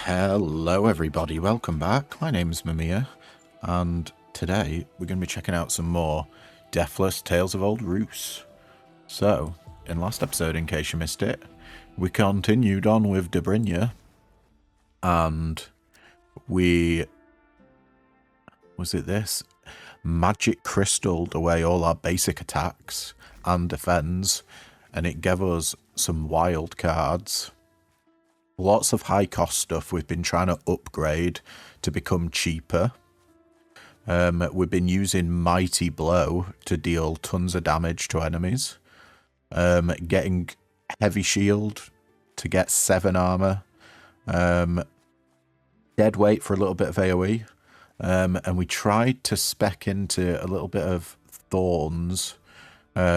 Hello everybody, welcome back. My name's Mamiya, and today we're going to be checking out some more Deathless Tales of Old Rus. So, in last episode, in case you missed it, we continued on with Debrinya, and we... was it this? Magic crystalled away all our basic attacks and defense, and it gave us some wild cards. Lots of high cost stuff we've been trying to upgrade to become cheaper. We've been using Mighty Blow to deal tons of damage to enemies. Getting Heavy Shield to get 7 armor. Dead Weight for a little bit of AoE. And we tried to spec into a little bit of Thorns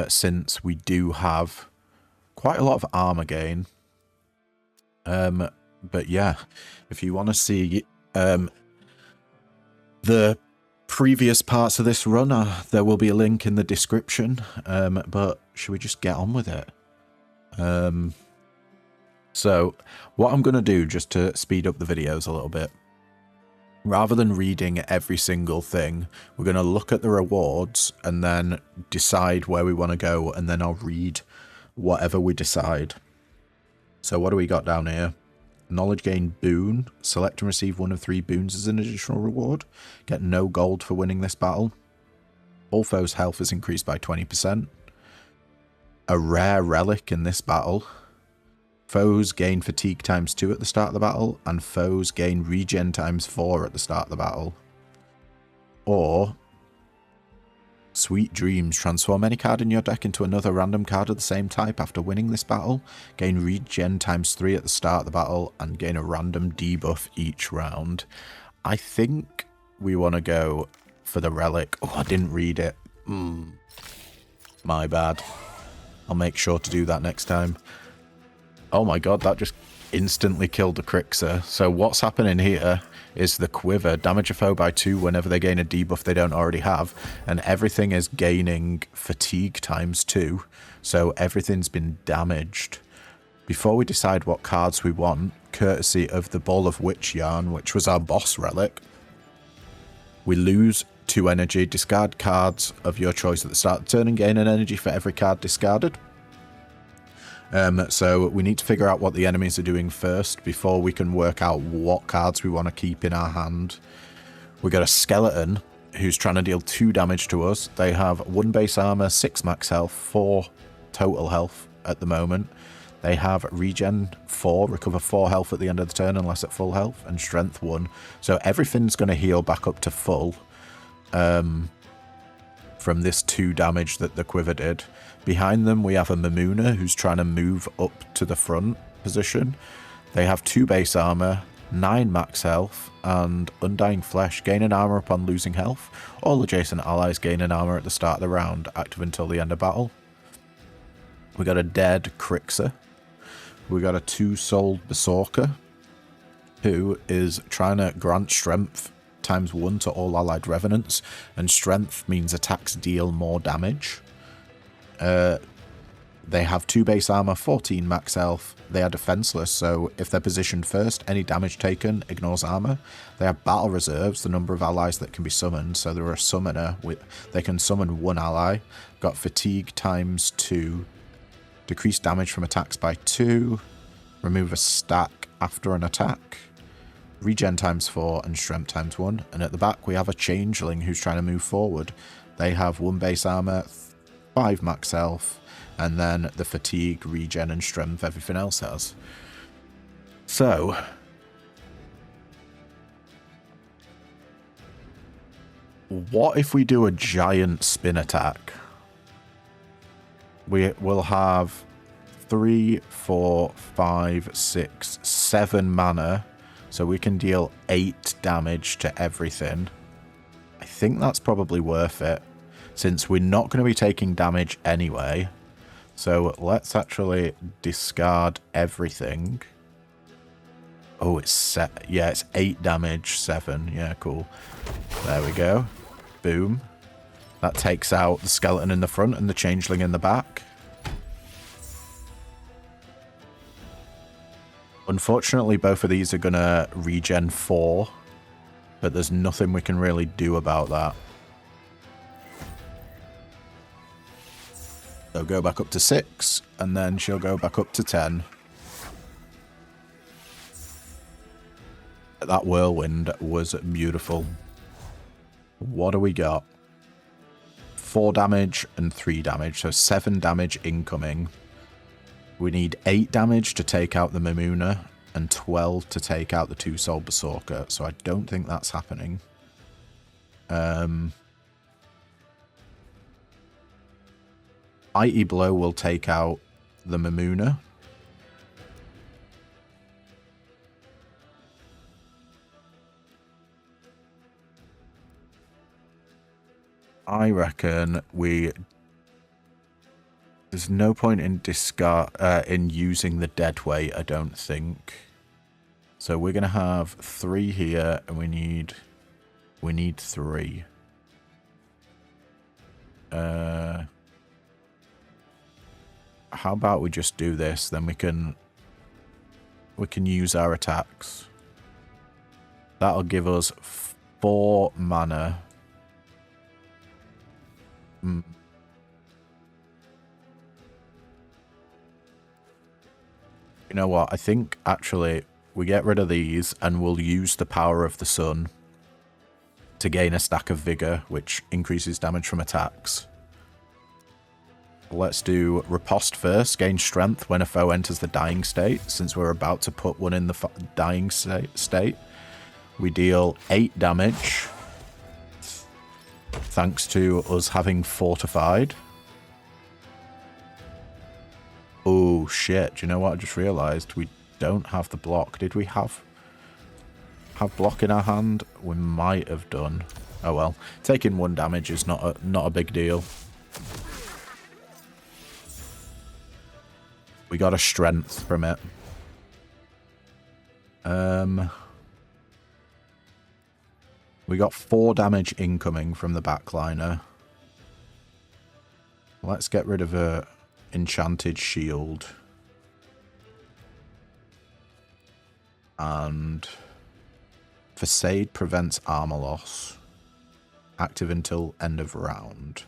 since we do have quite a lot of armor gain. But yeah, if you want to see the previous parts of this run, there will be a link in the description. But should we just get on with it? So what I'm going to do, just to speed up the videos a little bit, rather than reading every single thing, we're going to look at the rewards and then decide where we want to go, and then I'll read whatever we decide. So what do we got down here? Knowledge gain boon. Select and receive 1 of 3 boons as an additional reward. Get no gold for winning this battle. All foes' health is increased by 20%. A rare relic in this battle. Foes gain fatigue times 2 at the start of the battle, and foes gain regen times 4 at the start of the battle. Or Sweet Dreams. Transform any card in your deck into another random card of the same type after winning this battle. Gain regen times 3 at the start of the battle and gain a random debuff each round. I think we want to go for the relic. Oh, I didn't read it. My bad. I'll make sure to do that next time. Oh my god, that just instantly killed the Crixer. So what's happening here is the Quiver. Damage a foe by 2 whenever they gain a debuff they don't already have. And everything is gaining fatigue times 2. So everything's been damaged. Before we decide what cards we want, courtesy of the Ball of Witch Yarn, which was our boss relic, we lose 2 energy, discard cards of your choice at the start of the turn, and gain an energy for every card discarded. So we need to figure out what the enemies are doing first before we can work out what cards we want to keep in our hand. We got a skeleton who's trying to deal 2 damage to us. They have 1 base armor, 6 max health, 4 total health at the moment. They have regen 4, recover 4 health at the end of the turn unless at full health, and strength 1. So everything's going to heal back up to full from this 2 damage that the Quiver did. Behind them, we have a Mamuna who's trying to move up to the front position. They have 2 base armor, 9 max health, and Undying Flesh. Gain an armor upon losing health. All adjacent allies gain an armor at the start of the round, active until the end of battle. We got a dead Crixer. We got a 2-souled Berserker, who is trying to grant strength times 1 to all allied revenants, and strength means attacks deal more damage. They have 2 base armor, 14 max health. They are defenseless, so if they're positioned first, any damage taken ignores armor. They have battle reserves, the number of allies that can be summoned, so they're a summoner. They can summon 1 ally. Got fatigue times 2. Decrease damage from attacks by 2. Remove a stack after an attack. Regen times 4 and strength times 1. And at the back we have a changeling who's trying to move forward. They have 1 base armor, 5 max health, and then the fatigue, regen, and strength everything else has. So what if we do a giant spin attack? We will have 3, 4, 5, 6, 7 mana, so we can deal 8 damage to everything. I think that's probably worth it, since we're not going to be taking damage anyway. So let's actually discard everything. Oh, it's set. Yeah, it's 8 damage, 7. Yeah, cool. There we go. Boom. That takes out the skeleton in the front and the changeling in the back. Unfortunately, both of these are going to regen 4, but there's nothing we can really do about that. So go back up to 6, and then she'll go back up to 10. That whirlwind was beautiful. What do we got? 4 damage and 3 damage, so 7 damage incoming. We need 8 damage to take out the Mimuna and 12 to take out the 2-soul Berserker, so I don't think that's happening. Mighty Blow will take out the Mimuna. I reckon there's no point in in using the dead weight, I don't think. So we're gonna have 3 here, and we need 3. How about we just do this? Then we can use our attacks. That'll give us 4 mana. You know what? I think actually we get rid of these and we'll use the power of the sun to gain a stack of vigor, which increases damage from attacks. Let's do riposte first. Gain strength when a foe enters the dying state. Since we're about to put one in the dying state, we deal 8 damage. Thanks to us having fortified. Oh shit, do you know what I just realised? We don't have the block. Did we have block in our hand? We might have done. Oh well. Taking 1 damage is not a big deal. We got a strength from it. We got 4 damage incoming from the backliner. Let's get rid of a enchanted shield. And Facade prevents armor loss. Active until end of round.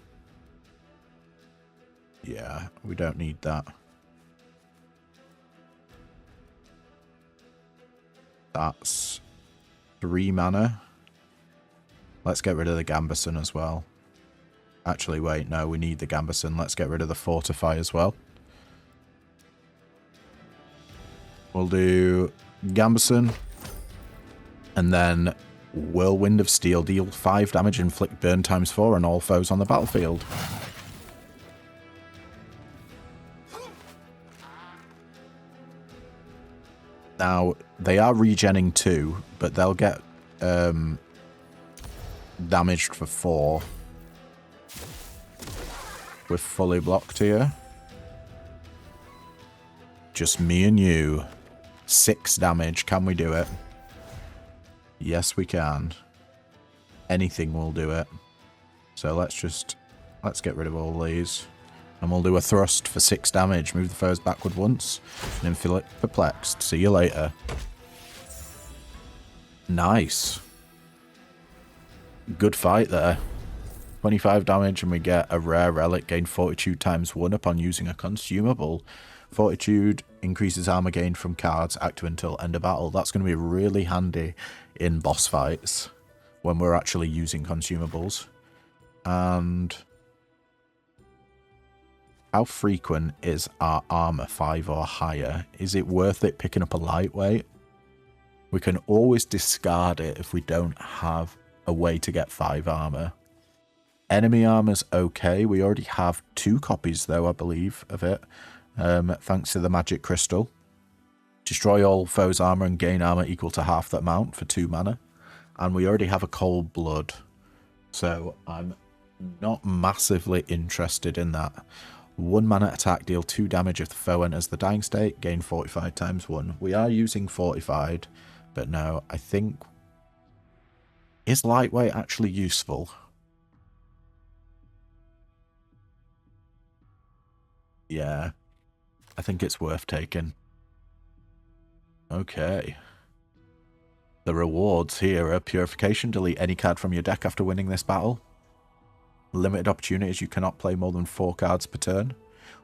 Yeah, we don't need that. That's 3 mana. Let's get rid of the Gambeson as well. Actually, wait, no, we need the Gambeson. Let's get rid of the Fortify as well. We'll do Gambeson. And then Whirlwind of Steel. Deal 5 damage, inflict burn ×4 on all foes on the battlefield. Now, they are regenning 2, but they'll get damaged for 4. We're fully blocked here. Just me and you. 6 damage. Can we do it? Yes, we can. Anything will do it. So let's get rid of all these. And we'll do a thrust for 6 damage. Move the foes backward once. And inflict perplexed. See you later. Nice. Good fight there. 25 damage and we get a rare relic. Gain Fortitude ×1 upon using a consumable. Fortitude increases armor gained from cards active until end of battle. That's going to be really handy in boss fights when we're actually using consumables. And how frequent is our armor? 5 or higher? Is it worth it picking up a lightweight? We can always discard it if we don't have a way to get 5 armor. Enemy armor's okay. We already have 2 copies though, I believe, of it. Thanks to the magic crystal. Destroy all foes' armor and gain armor equal to half that amount for 2 mana. And we already have a cold blood. So I'm not massively interested in that. 1 mana attack, deal 2 damage if the foe enters the dying state, gain fortified ×1. We are using fortified, but no, I think... Is lightweight actually useful? Yeah, I think it's worth taking. Okay. The rewards here are Purification. Delete any card from your deck after winning this battle. Limited opportunities. You cannot play more than 4 cards per turn.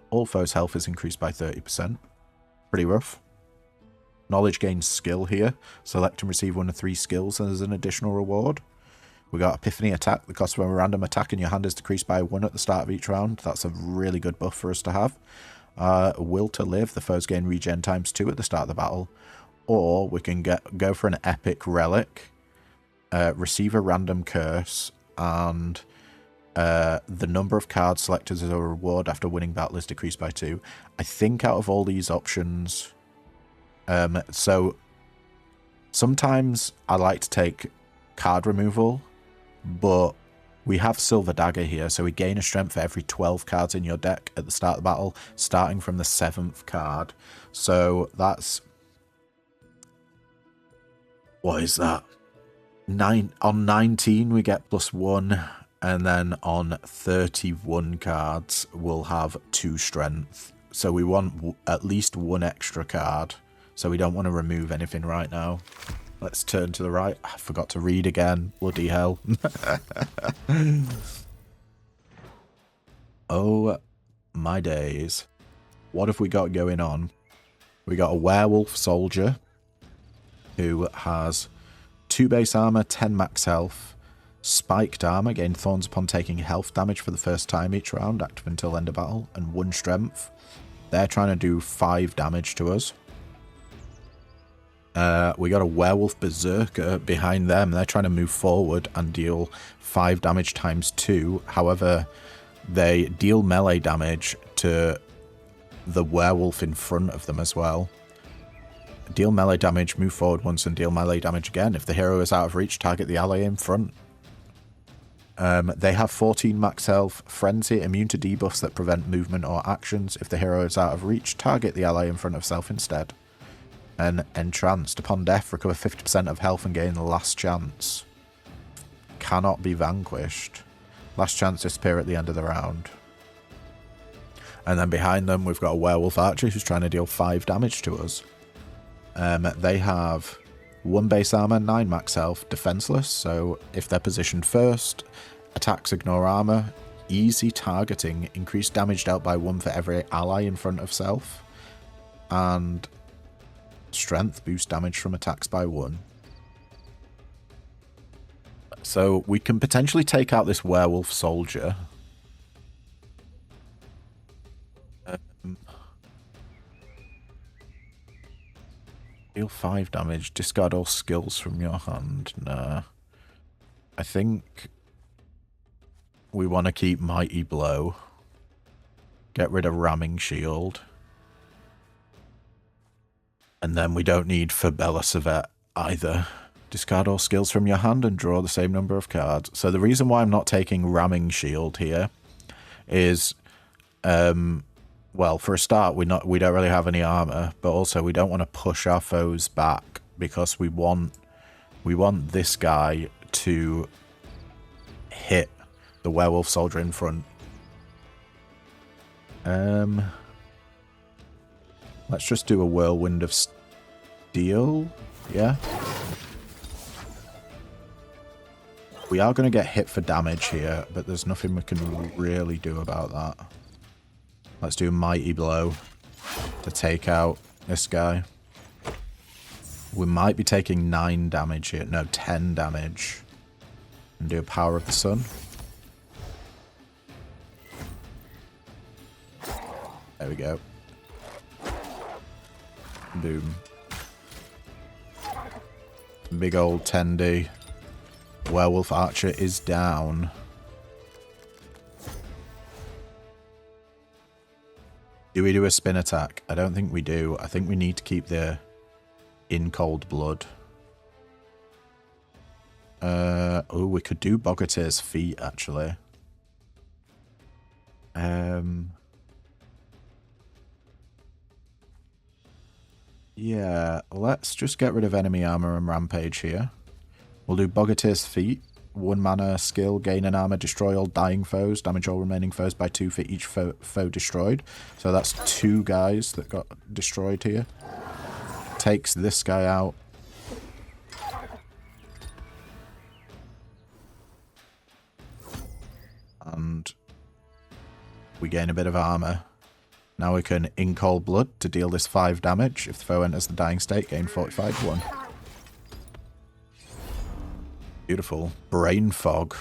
All foes' health is increased by 30%. Pretty rough. Knowledge gains skill here. Select and receive 1 of 3 skills as an additional reward. We got Epiphany Attack. The cost of a random attack in your hand is decreased by 1 at the start of each round. That's a really good buff for us to have. Will to Live. The foes gain regen times 2 at the start of the battle. Or we can go for an Epic Relic, receive a random curse, and the number of cards selected as a reward after winning battle is decreased by 2. I think out of all these options, so sometimes I like to take card removal, but we have Silver Dagger here, so we gain a strength for every 12 cards in your deck at the start of the battle, starting from the 7th card. So that's... what is that? On 19 we get +1, and then on 31 cards we'll have 2 strength. So we want at least 1 extra card, so we don't want to remove anything right now. Let's turn to the right. I forgot to read again. Bloody hell. Oh my days. What have we got going on? We got a werewolf soldier who has 2 base armor, 10 max health, spiked armor, gain thorns upon taking health damage for the first time each round, active until end of battle, and 1 strength. They're trying to do 5 damage to us. We got a werewolf berserker behind them. They're trying to move forward and deal 5 damage times 2. However, they deal melee damage to the werewolf in front of them as well. Deal melee damage, move forward once, and deal melee damage again. If the hero is out of reach, target the ally in front. They have 14 max health, frenzy, immune to debuffs that prevent movement or actions. If the hero is out of reach, target the ally in front of self instead. And entranced. Upon death, recover 50% of health and gain the last chance. Cannot be vanquished. Last chance disappear at the end of the round. And then behind them, we've got a werewolf archer who's trying to deal 5 damage to us. They have 1 base armor, 9 max health, defenseless. So if they're positioned first, attacks ignore armor, easy targeting, increased damage dealt by 1 for every ally in front of self, and strength, boost damage from attacks by 1. So we can potentially take out this werewolf soldier. Deal 5 damage, discard all skills from your hand. Nah. I think we want to keep Mighty Blow. Get rid of Ramming Shield. And then we don't need for Belsovet either. Discard all skills from your hand and draw the same number of cards. So the reason why I'm not taking Ramming Shield here is, well, for a start, we don't really have any armor, but also we don't want to push our foes back because we want this guy to hit the werewolf soldier in front. Let's just do a Whirlwind of Steel. Yeah. We are going to get hit for damage here, but there's nothing we can really do about that. Let's do a Mighty Blow to take out this guy. We might be taking 9 damage here. No, 10 damage. And do a Power of the Sun. There we go. Boom. Big old 10D. Werewolf Archer is down. Do we do a spin attack? I don't think we do. I think we need to keep the in cold blood. Oh, we could do Bogatir's Feet, actually. Yeah, let's just get rid of enemy armor and rampage here. We'll do Bogatir's Feet. 1 mana skill, gain an armor, destroy all dying foes, damage all remaining foes by 2 for each foe destroyed. So that's 2 guys that got destroyed here. takes this guy out. And we gain a bit of armor. Now we can in cold blood to deal this 5 damage. If the foe enters the dying state, gain fortified 1. Beautiful. Brain fog.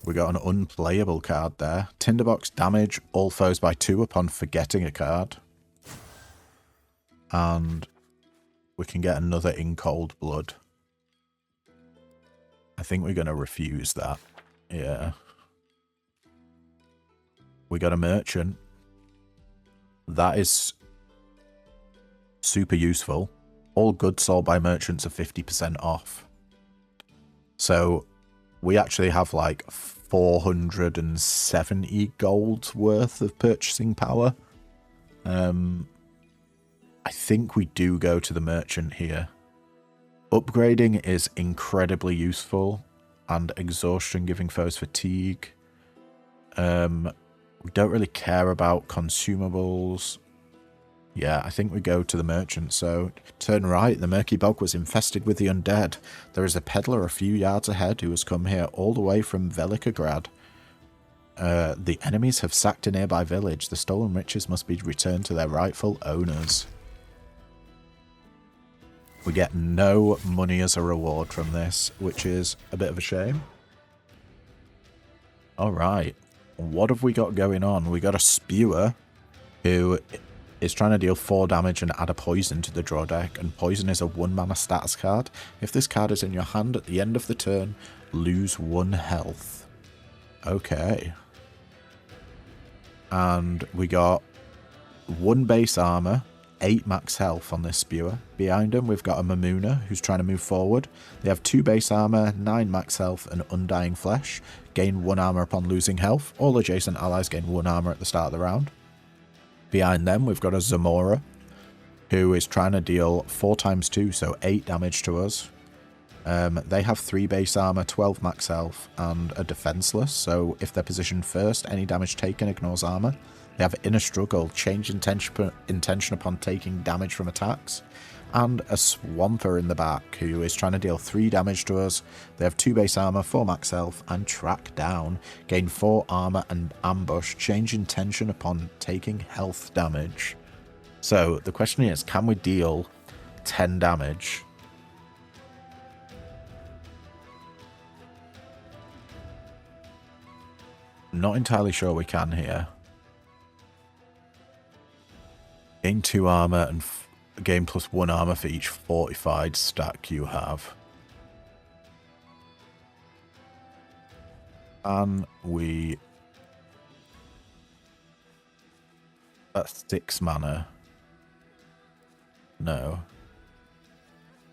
We got an unplayable card there. Tinderbox damage all foes by 2 upon forgetting a card. And we can get another in cold blood. I think we're going to refuse that. Yeah. We got a merchant. That is super useful. All goods sold by merchants are 50% off. So we actually have like 470 gold worth of purchasing power. I think we do go to the merchant here. Upgrading is incredibly useful, and exhaustion giving foes fatigue. We don't really care about consumables. Yeah, I think we go to the merchant. So, turn right. The murky bog was infested with the undead. There is a peddler a few yards ahead who has come here all the way from Velikograd. The enemies have sacked a nearby village. The stolen riches must be returned to their rightful owners. We get no money as a reward from this, which is a bit of a shame. Alright, what have we got going on? We got a spewer who is trying to deal 4 damage and add a poison to the draw deck, and poison is a 1-mana status card. If this card is in your hand at the end of the turn, lose 1 health. Okay. And we got 1 base armor, 8 max health on this spewer. Behind him, we've got a Mamuna who's trying to move forward. They have 2 base armor, 9 max health, and Undying Flesh. Gain 1 armor upon losing health. All adjacent allies gain 1 armor at the start of the round. Behind them, we've got a Zamora who is trying to deal 4 times 2, so 8 damage to us. They have 3 base armor, 12 max health, and a defenseless, so if they're positioned first, any damage taken ignores armor. They have Inner Struggle, change intention upon taking damage from attacks, and a Swamper in the back who is trying to deal 3 damage to us. They have 2 base armor, 4 max health, and Track Down. Gain 4 armor and ambush, change intention upon taking health damage. So the question is, can we deal 10 damage? Not entirely sure we can here. Gain 2 armor and gain plus 1 armor for each fortified stack you have. And we... That's 6 mana. No.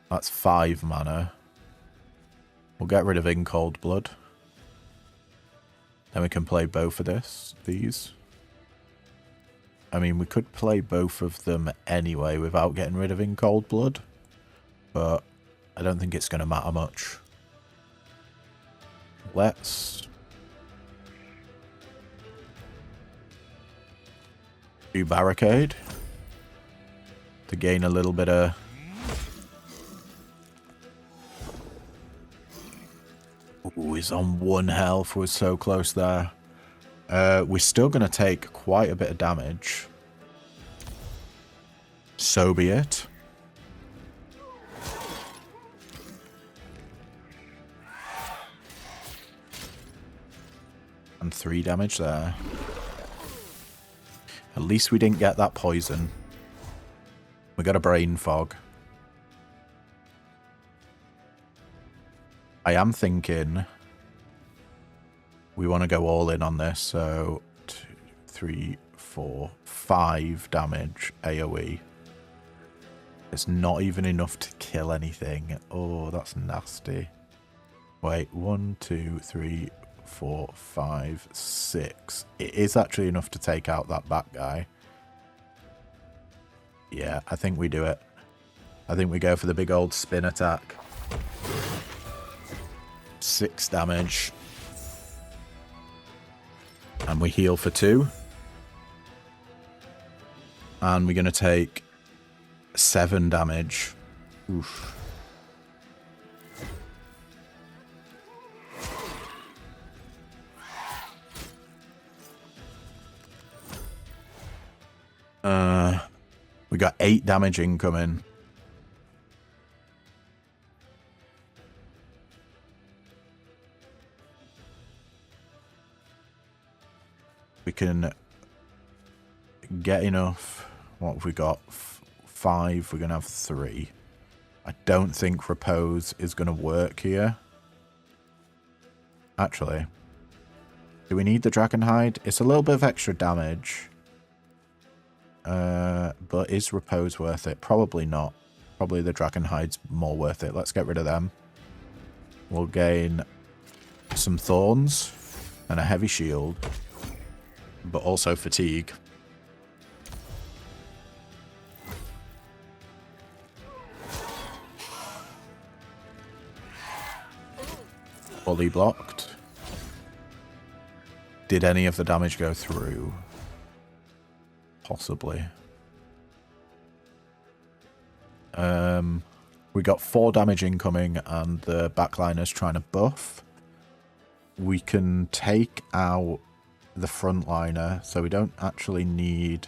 That's 5 mana. We'll get rid of In Cold Blood. Then we can play both of these. I mean, we could play both of them anyway without getting rid of In Cold Blood, but I don't think it's going to matter much. Let's do Barricade to gain a little bit of... Ooh, he's on 1 health. We're so close there. We're still going to take quite a bit of damage. So be it. And 3 damage there. At least we didn't get that poison. We got a brain fog. I am thinking we want to go all in on this, so 2, 3, 4, 5 damage AoE. It's not even enough to kill anything. Oh, that's nasty. Wait, 1, 2, 3, 4, 5, 6. It is actually enough to take out that back guy. Yeah, I think we do it. I think we go for the big old spin attack. 6 damage. And we heal for 2. And we're going to take 7 damage. Oof. We got 8 damage incoming. We can get enough. What have we got? 5. We're going to have 3. I don't think repose is going to work here. Actually, do we need the dragon hide? It's a little bit of extra damage. But is repose worth it? Probably not. Probably the dragon hide's more worth it. Let's get rid of them. We'll gain some thorns and a heavy shield, but also fatigue. Fully blocked. Did any of the damage go through? Possibly. We got 4 damage incoming and the backliner's trying to buff. We can take out the frontliner, so we don't actually need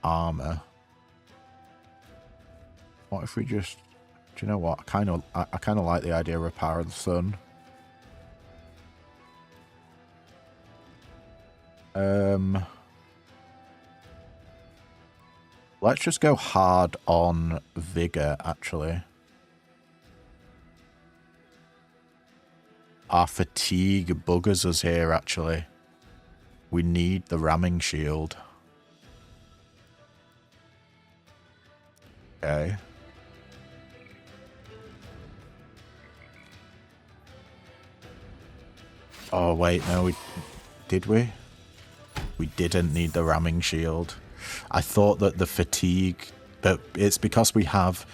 armor. What if we just... Do you know what? I kind of like the idea of Power of the Sun. Let's just go hard on Vigor, actually. Our fatigue buggers us here, actually. We need the ramming shield. Okay. Oh, wait, no, did we? We didn't need the ramming shield. I thought that the fatigue, but it's because we have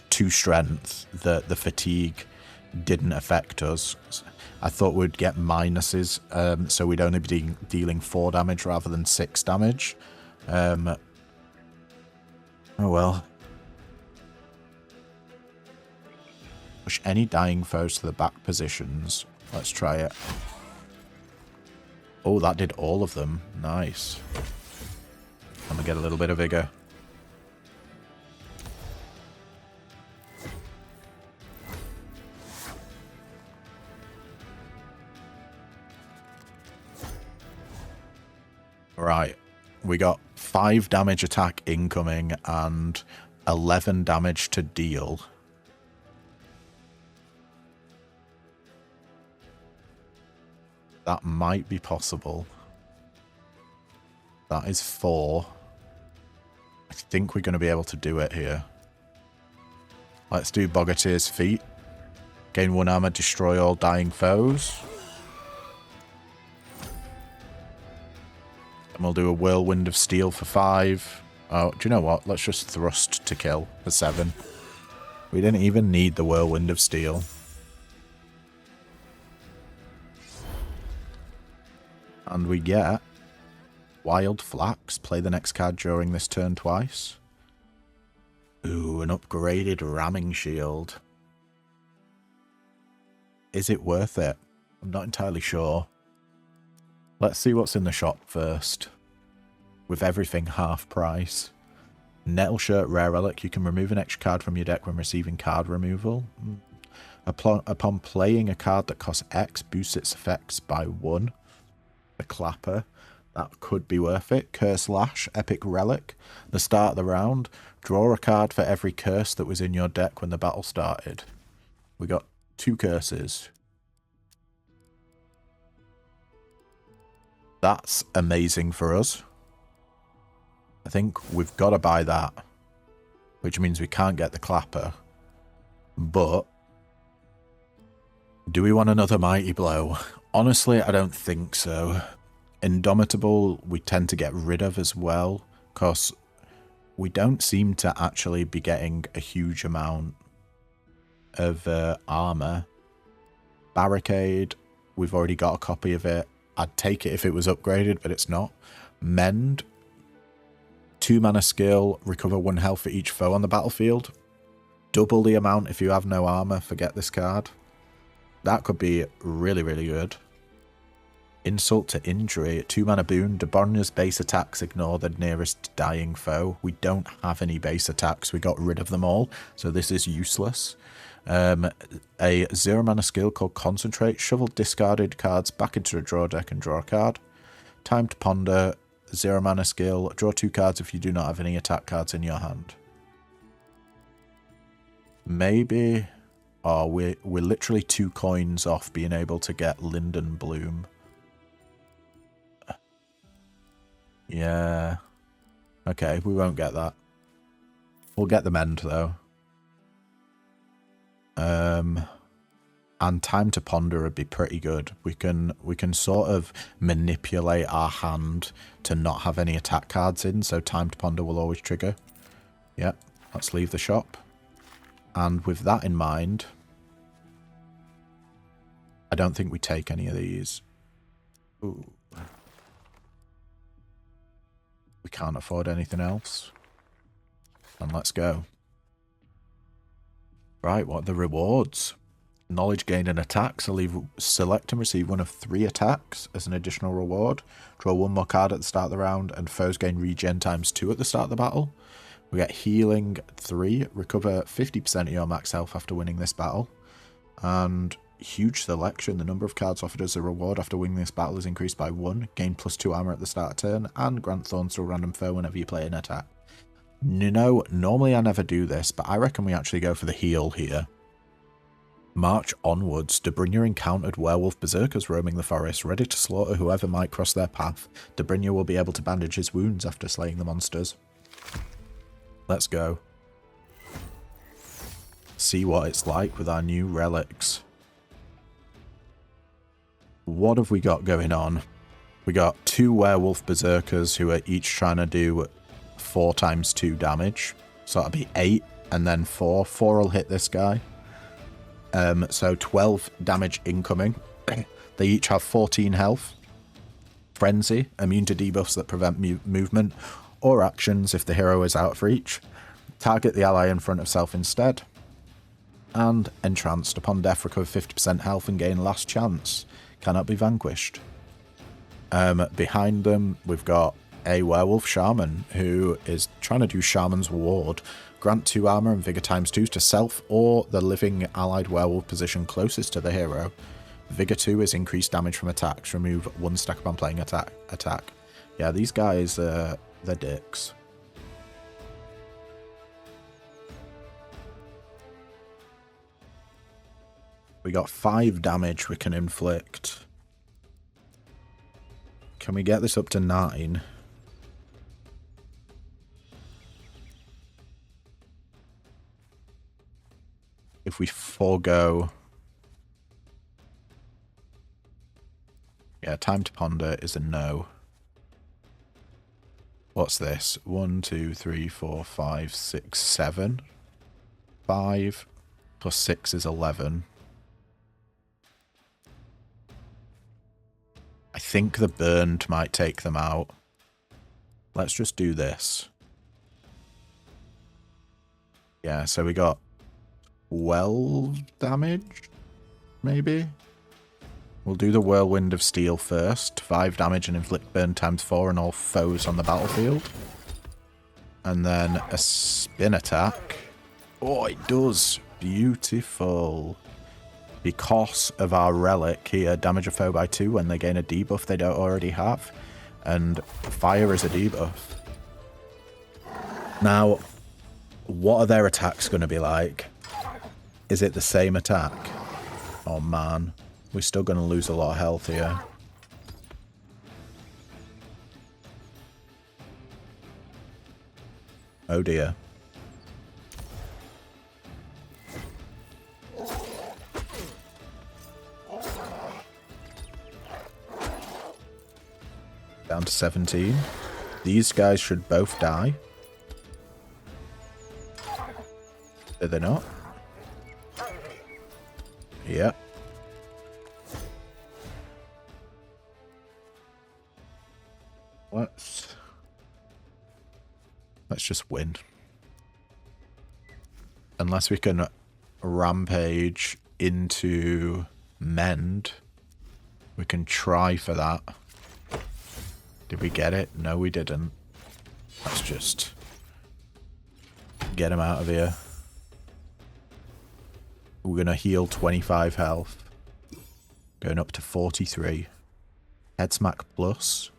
2 strength that the fatigue didn't affect us. I thought we'd get minuses, so we'd only be dealing 4 damage rather than 6 damage. Oh well. Push any dying foes to the back positions. Let's try it. Oh, that did all of them. Nice. I'm gonna get a little bit of vigor. Right. We got 5 damage attack incoming and 11 damage to deal. That might be possible. That is 4. I think we're going to be able to do it here. Let's do Bogatir's Feat. Gain 1 armor, destroy all dying foes. And we'll do a Whirlwind of Steel for 5. Oh, do you know what? Let's just Thrust to kill for 7. We didn't even need the Whirlwind of Steel. And we get Wild Flax. Play the next card during this turn twice. Ooh, an upgraded ramming shield. Is it worth it? I'm not entirely sure. Let's see what's in the shop first. With everything half price. Nettle Shirt Rare Relic. You can remove an extra card from your deck when receiving card removal. Upon playing a card that costs X, boosts its effects by 1. The Clapper. That could be worth it. Curse Lash, Epic Relic. The start of the round. Draw a card for every curse that was in your deck when the battle started. We got 2 curses. That's amazing for us. I think we've got to buy that. Which means we can't get the Clapper. But do we want another Mighty Blow? Honestly, I don't think so. Indomitable, we tend to get rid of as well, because we don't seem to actually be getting a huge amount of armor. Barricade, we've already got a copy of it. I'd take it if it was upgraded, but it's not. Mend, 2 mana skill, recover 1 health for each foe on the battlefield. double the amount if you have no armor. Forget this card. That could be really, really good. Insult to injury. 2 mana boon. Debornia's base attacks ignore the nearest dying foe. We don't have any base attacks. We got rid of them all. So this is useless. A 0 mana skill called Concentrate. Shovel discarded cards back into a draw deck and draw a card. Time to ponder. 0 mana skill. Draw 2 cards if you do not have any attack cards in your hand. Maybe... Oh, we're literally 2 coins off being able to get Linden Bloom. Yeah. Okay, we won't get that. We'll get the Mend, though. And Time to Ponder would be pretty good. We can sort of manipulate our hand to not have any attack cards in, so Time to Ponder will always trigger. Yep, let's leave the shop. And with that in mind, I don't think we take any of these. Ooh. We can't afford anything else. And let's go. Right, what are the rewards? Knowledge gained and attacks. Select and receive one of 3 attacks as an additional reward. Draw 1 more card at the start of the round, and foes gain regen ×2 at the start of the battle. We get healing 3. Recover 50% of your max health after winning this battle. And huge selection. The number of cards offered as a reward after winning this battle is increased by 1. Gain +2 armor at the start of turn, and grant thorns to a random foe whenever you play an attack. You know, normally I never do this, but I reckon we actually go for the heal here. March onwards. Debrinya encountered werewolf berserkers roaming the forest, ready to slaughter whoever might cross their path. Debrinya will be able to bandage his wounds after slaying the monsters. Let's go. See what it's like with our new relics. What have we got going on? We got 2 werewolf berserkers who are each trying to do 4 × 2 damage. So that'll be 8 and then 4. 4 will hit this guy. So 12 damage incoming. They each have 14 health. Frenzy, immune to debuffs that prevent movement or actions if the hero is out of reach. Target the ally in front of self instead. And Entranced. Upon death, recover 50% health and gain last chance. Cannot be vanquished. Behind them, we've got a werewolf shaman who is trying to do Shaman's Ward. Grant 2 armor and vigor ×2 to self or the living allied werewolf position closest to the hero. Vigor 2 is increased damage from attacks. Remove 1 stack upon playing attack. Yeah, these guys, they're dicks. We got 5 damage we can inflict. Can we get this up to 9? If we forego... Yeah, Time to Ponder is a no. What's this? 1, 2, 3, 4, 5, 6, 7. 5 plus 6 is 11. I think the burned might take them out. Let's just do this. Yeah, so we got 12 damage, maybe? We'll do the Whirlwind of Steel first. 5 damage and inflict burn ×4 on all foes on the battlefield. And then a spin attack. Oh, it does. Beautiful. Because of our relic here, damage a foe by 2 when they gain a debuff they don't already have. And fire is a debuff. Now, what are their attacks going to be like? Is it the same attack? Oh man, we're still going to lose a lot of health here. Oh dear. Down to 17. These guys should both die. Are they not? Yeah. Let's just win. unless we can rampage into mend, we can try for that. Did we get it? No, we didn't. Let's just get him out of here. We're going to heal 25 health. Going up to 43. Head smack plus.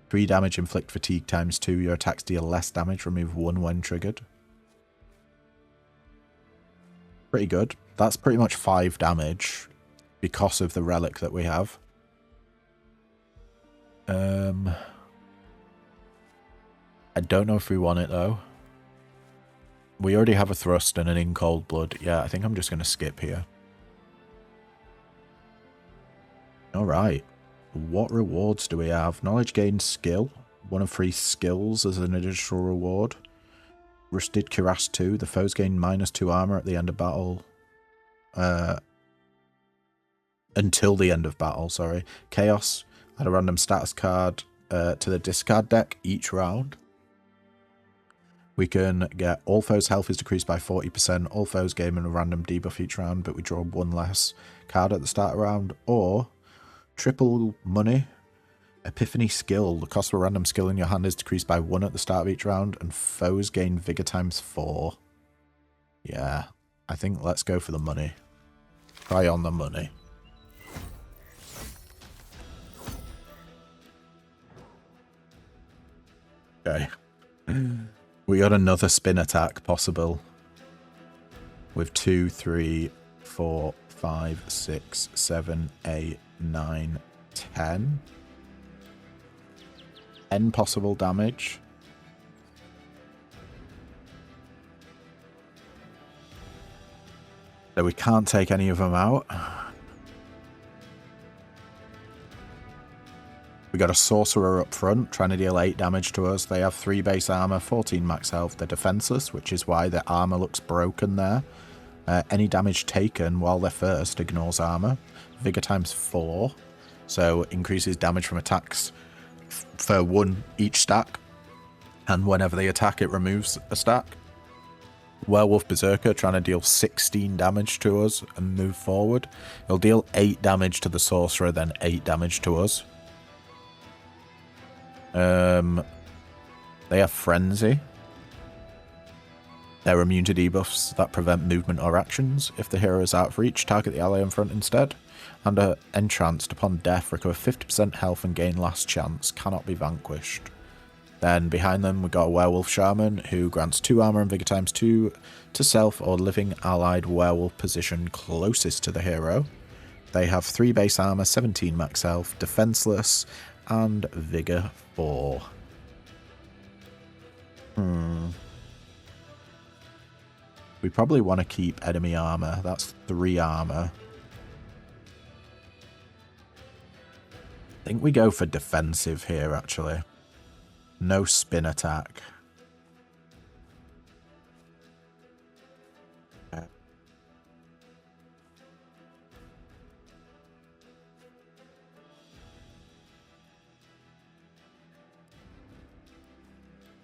3 damage, inflict fatigue times 2. Your attacks deal less damage, remove 1 when triggered. Pretty good. That's pretty much 5 damage because of the relic that we have. I don't know if we want it though. We already have a thrust and an in cold blood. Yeah, I think I'm just going to skip here. Alright. What rewards do we have? Knowledge gained skill. 1 of 3 skills as an additional reward. Rusted Cuirass 2. The foes gain -2 armor at the end of battle. Until the end of battle, sorry. Chaos. Add a random status card to the discard deck each round. We can get all foes' health is decreased by 40%. All foes gain a random debuff each round, but we draw 1 less card at the start of the round. Or triple money. Epiphany skill. The cost of a random skill in your hand is decreased by 1 at the start of each round, and foes gain vigor times 4. Yeah, I think let's go for the money. Try on the money. Okay. We got another spin attack possible. With 2, 3, 4, 5, 6, 7, 8, 9, 10. 10 possible damage. So we can't take any of them out. We got a sorcerer up front, trying to deal 8 damage to us. They have 3 base armor, 14 max health. They're defenseless, which is why their armor looks broken there. Any damage taken while they're first ignores armor. Vigor times 4, so increases damage from attacks for 1 each stack. And whenever they attack, it removes a stack. Werewolf Berserker, trying to deal 16 damage to us and move forward. He'll deal 8 damage to the sorcerer, then 8 damage to us. They have Frenzy. They're immune to debuffs that prevent movement or actions. If the hero is out of reach, target the ally in front instead. And are entranced upon death, recover 50% health and gain last chance. Cannot be vanquished. Then behind them we got a Werewolf Shaman who grants 2 armor and vigor times 2 to self or living allied werewolf position closest to the hero. They have 3 base armor, 17 max health, defenseless, and vigor 4. We probably want to keep enemy armor. That's 3 armor. I think we go for defensive here, actually. No spin attack.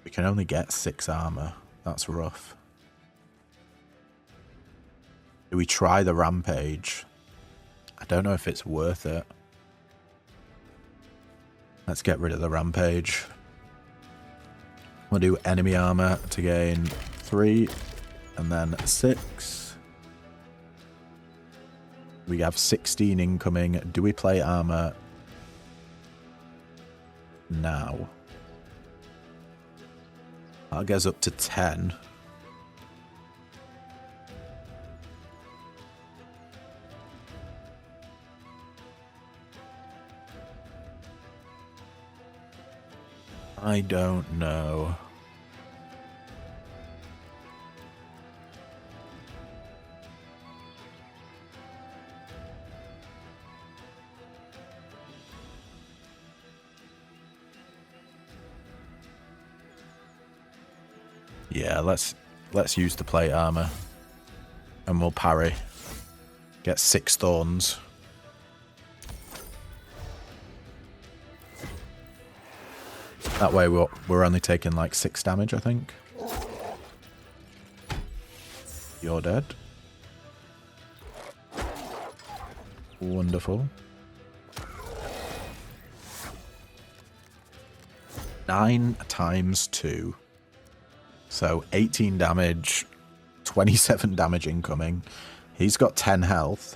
We can only get 6 armor. That's rough. Do we try the rampage? I don't know if it's worth it. Let's get rid of the rampage. We'll do enemy armor to gain 3 and then 6. We have 16 incoming. Do we play armor now? That goes up to 10. I don't know. Yeah, let's use the plate armor. And we'll parry. Get 6 thorns. That way we're only taking like 6 damage, I think. You're dead. Wonderful. 9 times 2. So 18 damage, 27 damage incoming. He's got 10 health.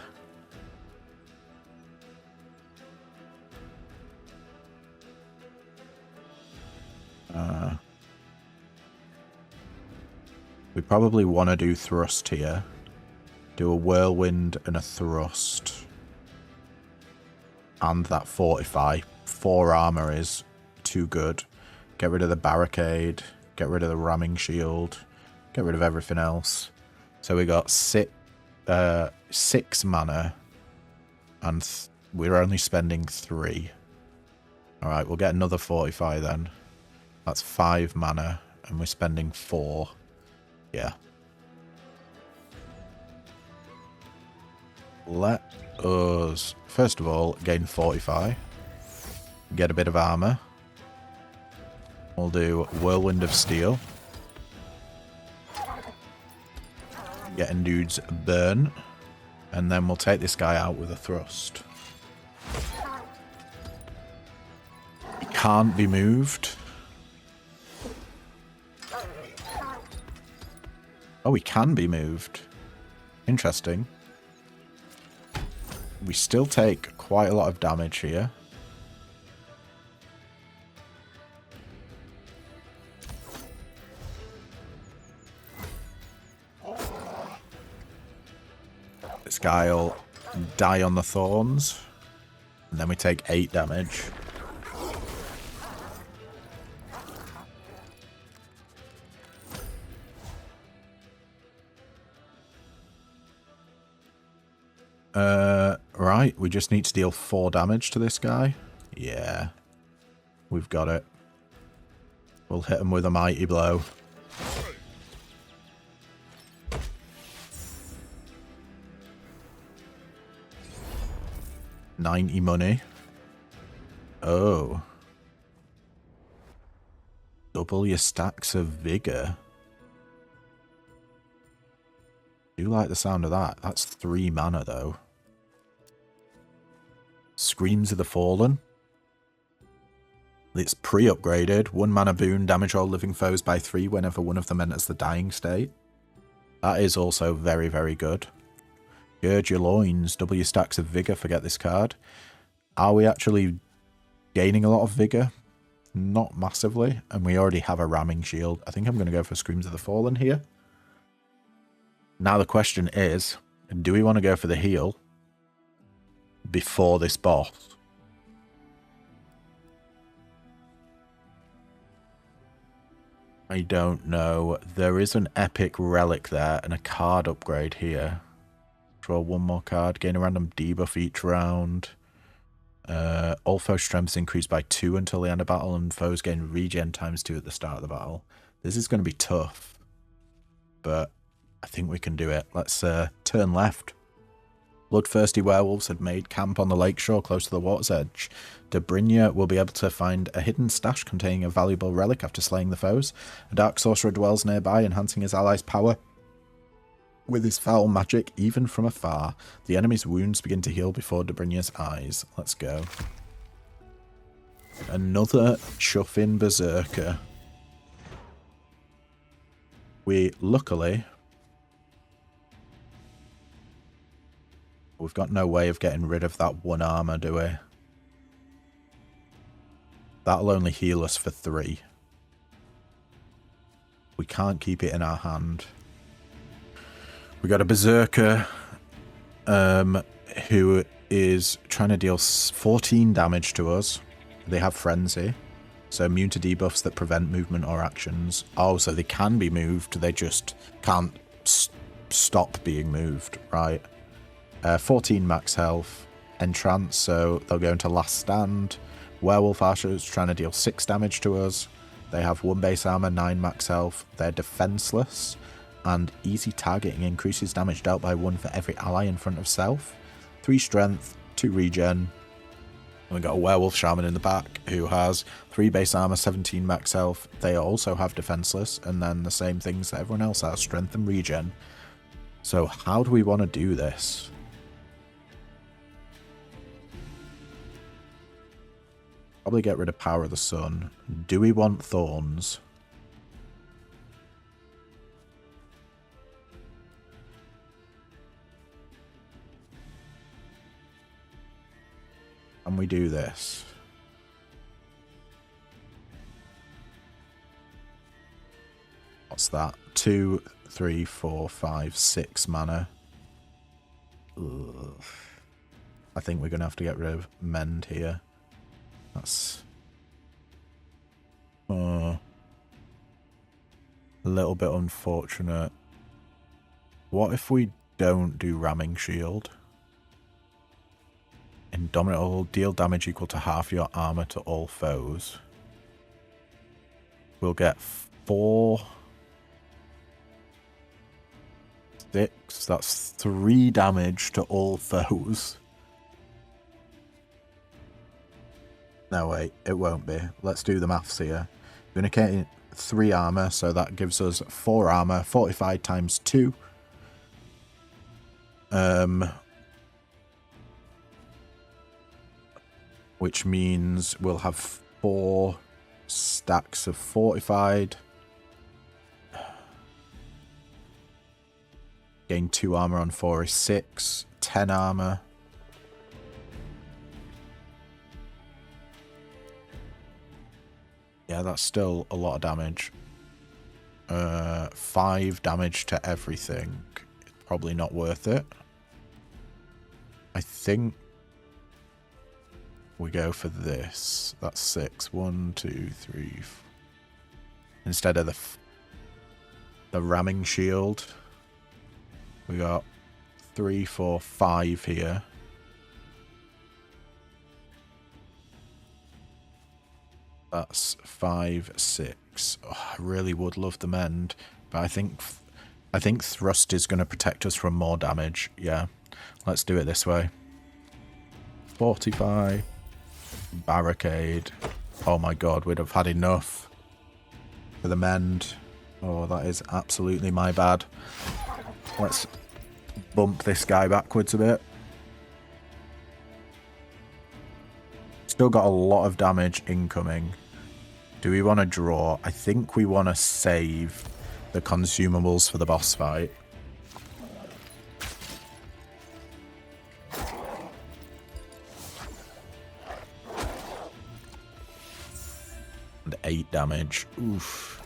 We probably want to do thrust here. Do a whirlwind and a thrust. And that fortify. 4 armor is too good. Get rid of the barricade. Get rid of the ramming shield. Get rid of everything else. So we got 6 mana. And we're only spending 3. Alright, we'll get another fortify then. That's 5 mana. And we're spending 4. Yeah. Let us, first of all, gain fortify. Get a bit of armor. We'll do Whirlwind of Steel. Getting dudes burn. And then we'll take this guy out with a thrust. He can't be moved. Oh, he can be moved. Interesting. We still take quite a lot of damage here. This guy will die on the thorns. And then we take 8 damage. Right, we just need to deal 4 damage to this guy. Yeah, we've got it. We'll hit him with a mighty blow. $90 money. Oh. Double your stacks of vigor. Do like the sound of that. That's 3 mana though. Screams of the Fallen. It's pre-upgraded. 1 mana boon, damage all living foes by 3 whenever one of them enters the dying state. That is also very, very good. Gird your loins, double your stacks of vigor, forget this card. Are we actually gaining a lot of vigor? Not massively, and we already have a ramming shield. I think I'm going to go for Screams of the Fallen here. Now the question is, do we want to go for the heal before this boss? I don't know. There is an epic relic there and a card upgrade here. Draw 1 more card, gain a random debuff each round. All foe strengths increased by 2 until the end of battle, and foes gain regen ×2 at the start of the battle. This is going to be tough, but I think we can do it. Let's turn left. Bloodthirsty werewolves had made camp on the lakeshore close to the water's edge. Debrinya will be able to find a hidden stash containing a valuable relic after slaying the foes. A dark sorcerer dwells nearby, enhancing his allies' power with his foul magic, even from afar. The enemy's wounds begin to heal before Debrinya's eyes. Let's go. Another chuffing berserker. We, luckily, we've got no way of getting rid of that 1 armor, do we? That'll only heal us for 3. We can't keep it in our hand. We got a berserker who is trying to deal 14 damage to us. They have frenzy, so immune to debuffs that prevent movement or actions. Oh, so they can be moved, they just can't stop being moved, right? 14 max health. Entrance, so they'll go into Last Stand. Werewolf Archers trying to deal 6 damage to us. They have 1 base armor, 9 max health. They're defenseless. And easy targeting increases damage dealt by 1 for every ally in front of self. 3 strength, 2 regen. And we've got a werewolf shaman in the back who has 3 base armor, 17 max health. They also have defenseless, and then the same things that everyone else has, strength and regen. So how do we want to do this? Probably get rid of Power of the Sun. Do we want Thorns? Can we do this? What's that? 2, 3, 4, 5, 6 mana. Ugh. I think we're going to have to get rid of Mend here. That's a little bit unfortunate. What if we don't do Ramming Shield? Indomitable, deal damage equal to half your armor to all foes. We'll get 4, 6. That's 3 damage to all foes. No, wait, it won't be. Let's do the maths here. We're going to get 3 armor, so that gives us 4 armor, 45 times 2. Which means we'll have 4 stacks of fortified. Gain 2 armor on 4 is 6. 10 armor. Yeah, that's still a lot of damage. 5 damage to everything. Probably not worth it. I think we go for this. That's 6. 1, 2, 3, 4. Instead of the Ramming Shield, we got 3, 4, 5 here. That's 5, 6. Oh, I really would love the Mend, but I think Thrust is going to protect us from more damage. Yeah, let's do it this way. Fortify, Barricade. Oh my god, we'd have had enough for the Mend. Oh, that is absolutely my bad. Let's bump this guy backwards a bit. Still got a lot of damage incoming. Do we want to draw? I think we want to save the consumables for the boss fight. And 8 damage. Oof.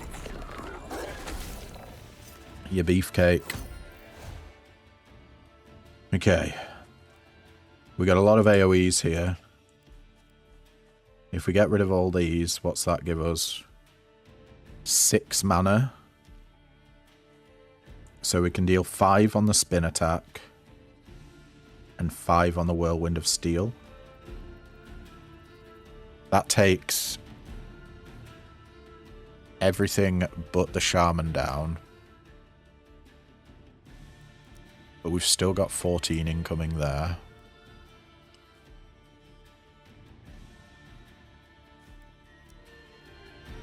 Your beefcake. Okay. We got a lot of AoEs here. If we get rid of all these, what's that give us? 6 mana. So we can deal 5 on the spin attack. And 5 on the Whirlwind of Steel. That takes everything but the Shaman down. But we've still got 14 incoming there.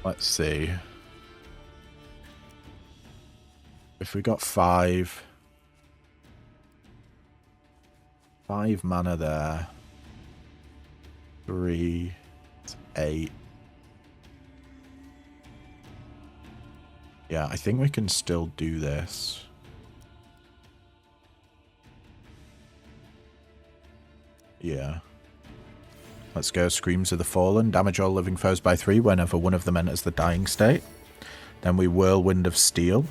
Let's see. If we got 5 mana there. 3, 8. Yeah, I think we can still do this. Yeah. Let's go. Screams of the Fallen. Damage all living foes by 3 whenever one of them enters the dying state. Then we Whirlwind of Steel.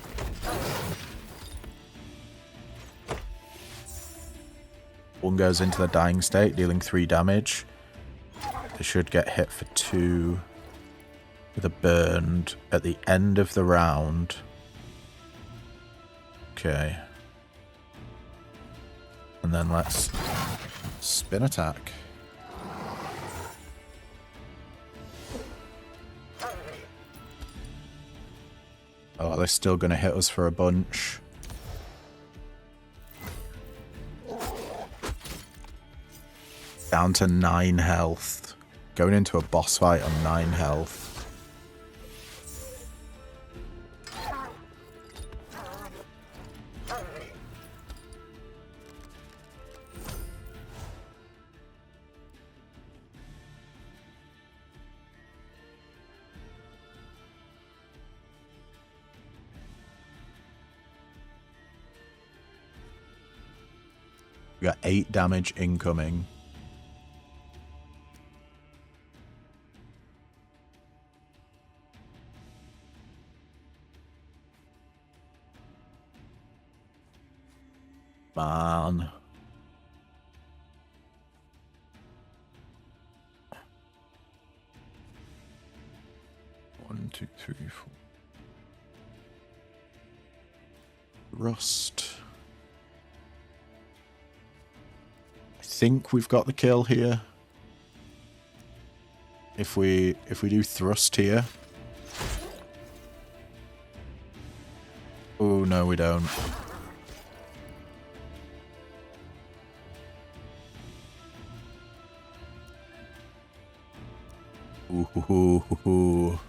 One goes into the dying state, dealing 3 damage. They should get hit for 2 with a burned at the end of the round. Okay. And then let's spin attack. Oh, they're still going to hit us for a bunch. Down to 9 health. Going into a boss fight on 9 health. We got 8 damage incoming. Man. One, two, three, four. Rust. I think we've got the kill here. If we do thrust here. Oh no, we don't. Ooh.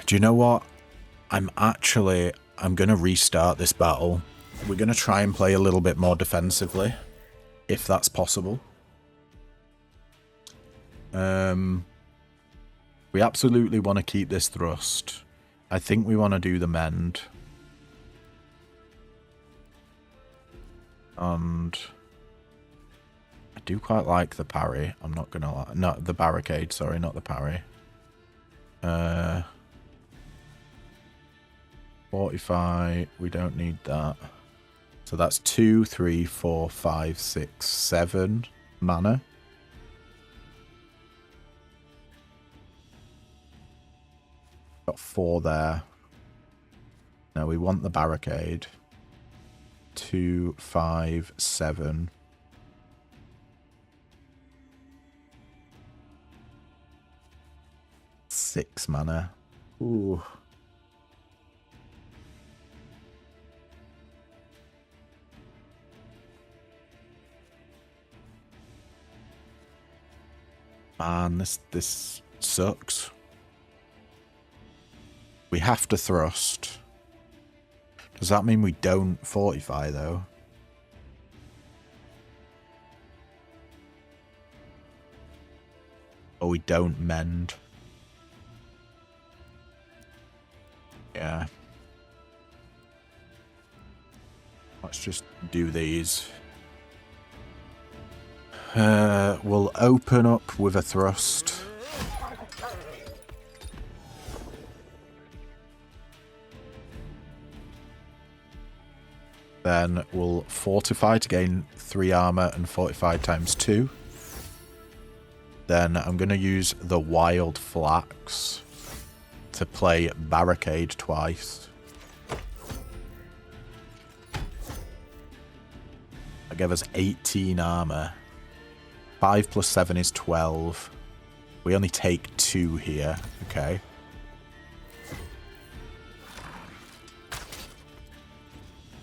Do you know what? I'm going to restart this battle. We're going to try and play a little bit more defensively, if that's possible. We absolutely want to keep this thrust. I think we want to do the mend. And I do quite like the parry. I'm not going to lie. No, the barricade, sorry, not the parry. 45, we don't need that. So that's 2, 3, 4, 5, 6, 7 mana. Got 4 there. Now we want the barricade. 2, 5, 7. Six mana. Ooh. Man, this sucks. We have to thrust. Does that mean we don't fortify, though? Or we don't mend? Yeah. Let's just do these. We'll open up with a thrust. Then we'll fortify to gain 3 armor and fortify times 2. Then I'm going to use the wild flax to play barricade twice. That gave us 18 armor. 5 plus 7 is 12. We only take 2 here. Okay.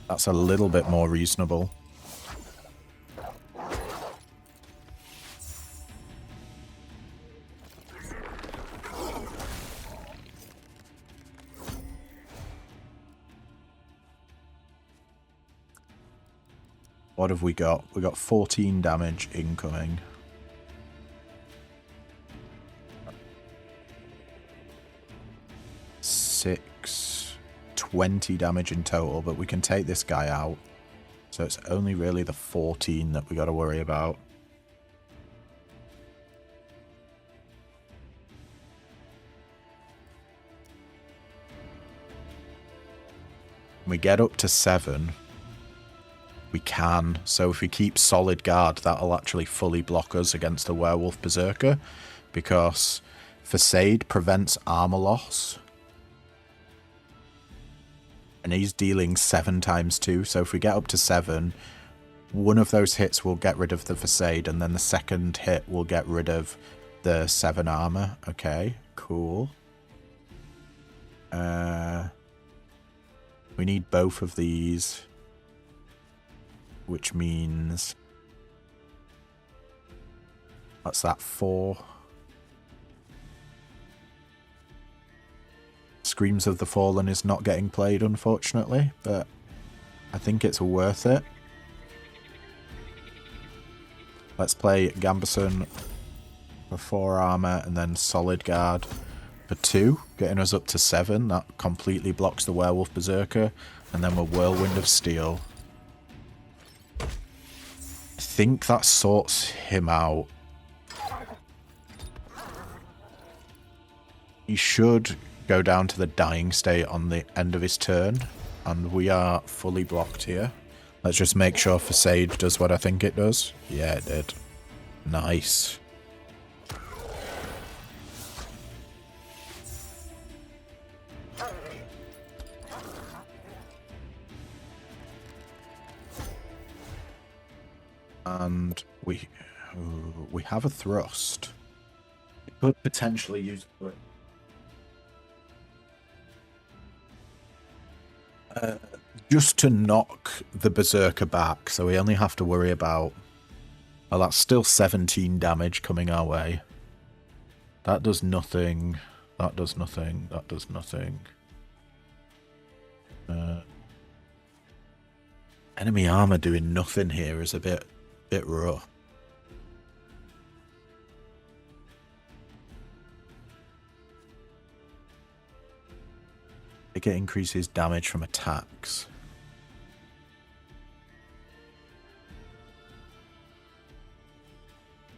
That's a little bit more reasonable. What have we got? We got 14 damage incoming. Six, 20 damage in total, but we can take this guy out. So it's only really the 14 that we got to worry about. When we get up to 7, we can. So if we keep solid guard, that'll actually fully block us against a werewolf berserker, because Facade prevents armor loss. And he's dealing 7 times 2. So if we get up to 7, one of those hits will get rid of the Facade, and then the second hit will get rid of the 7 armor. Okay, cool. We need both of these, which means that's that 4. Screams of the Fallen is not getting played, unfortunately, but I think it's worth it. Let's play Gambeson for 4 armor and then Solid Guard for 2, getting us up to 7. That completely blocks the Werewolf Berserker, and then we're Whirlwind of Steel. think that sorts him out. He should go down to the dying state on the end of his turn, and we are fully blocked here. Let's just make sure Sage does what I think it does. Yeah, it did. Nice. And we have a thrust. We could potentially use it. Just to knock the Berserker back, so we only have to worry about... Oh, that's still 17 damage coming our way. That does nothing. That does nothing. That does nothing. Enemy armor doing nothing here is a bit rough. It increases damage from attacks.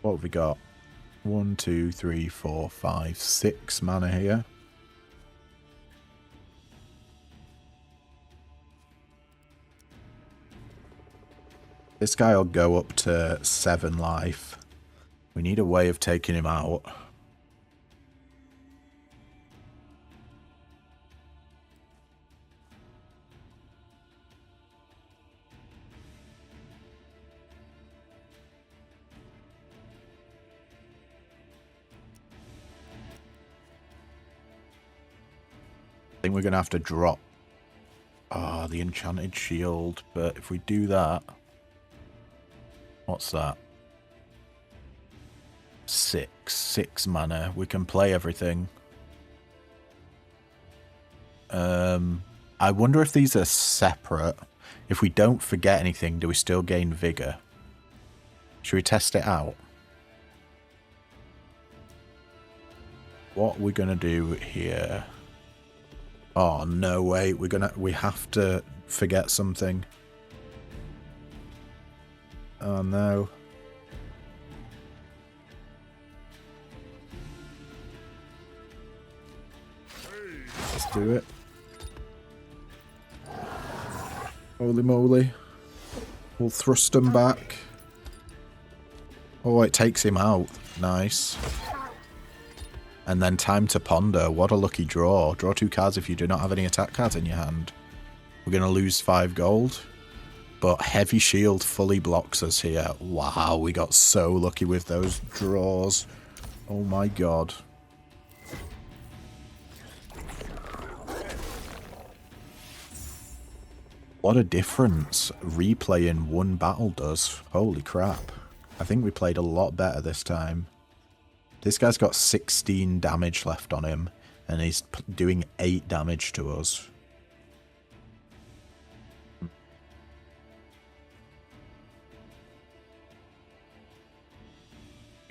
What have we got? 1, 2, 3, 4, 5, 6 mana here. This guy will go up to 7 life. We need a way of taking him out. I think we're going to have to drop the enchanted shield, but if we do that... What's that? 6 mana. We can play everything. I wonder if these are separate. If we don't forget anything, do we still gain vigor? Should we test it out? What we're gonna do here... Oh no, wait, we have to forget something. Oh no. Let's do it. Holy moly. We'll thrust him back. Oh, it takes him out. Nice. And then time to ponder. What a lucky draw. Draw 2 cards if you do not have any attack cards in your hand. We're going to lose 5 gold. But Heavy Shield fully blocks us here. Wow, we got so lucky with those draws. Oh my god. What a difference replaying one battle does. Holy crap. I think we played a lot better this time. This guy's got 16 damage left on him, and he's doing 8 damage to us.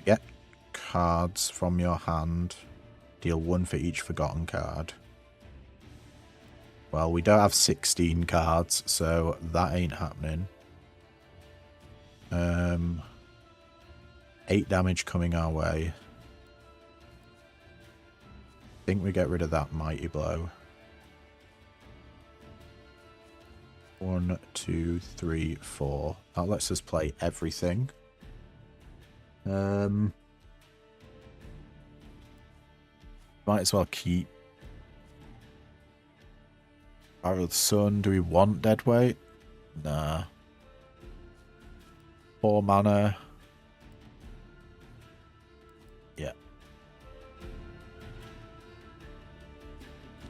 Get cards from your hand. Deal 1 for each forgotten card. Well, we don't have 16 cards, so that ain't happening. 8 damage coming our way. I think we get rid of that Mighty Blow. 1, 2, 3, 4. That lets us play everything. Might as well keep Arrow of the Sun. Do we want Deadweight? Nah. 4 mana. Yeah.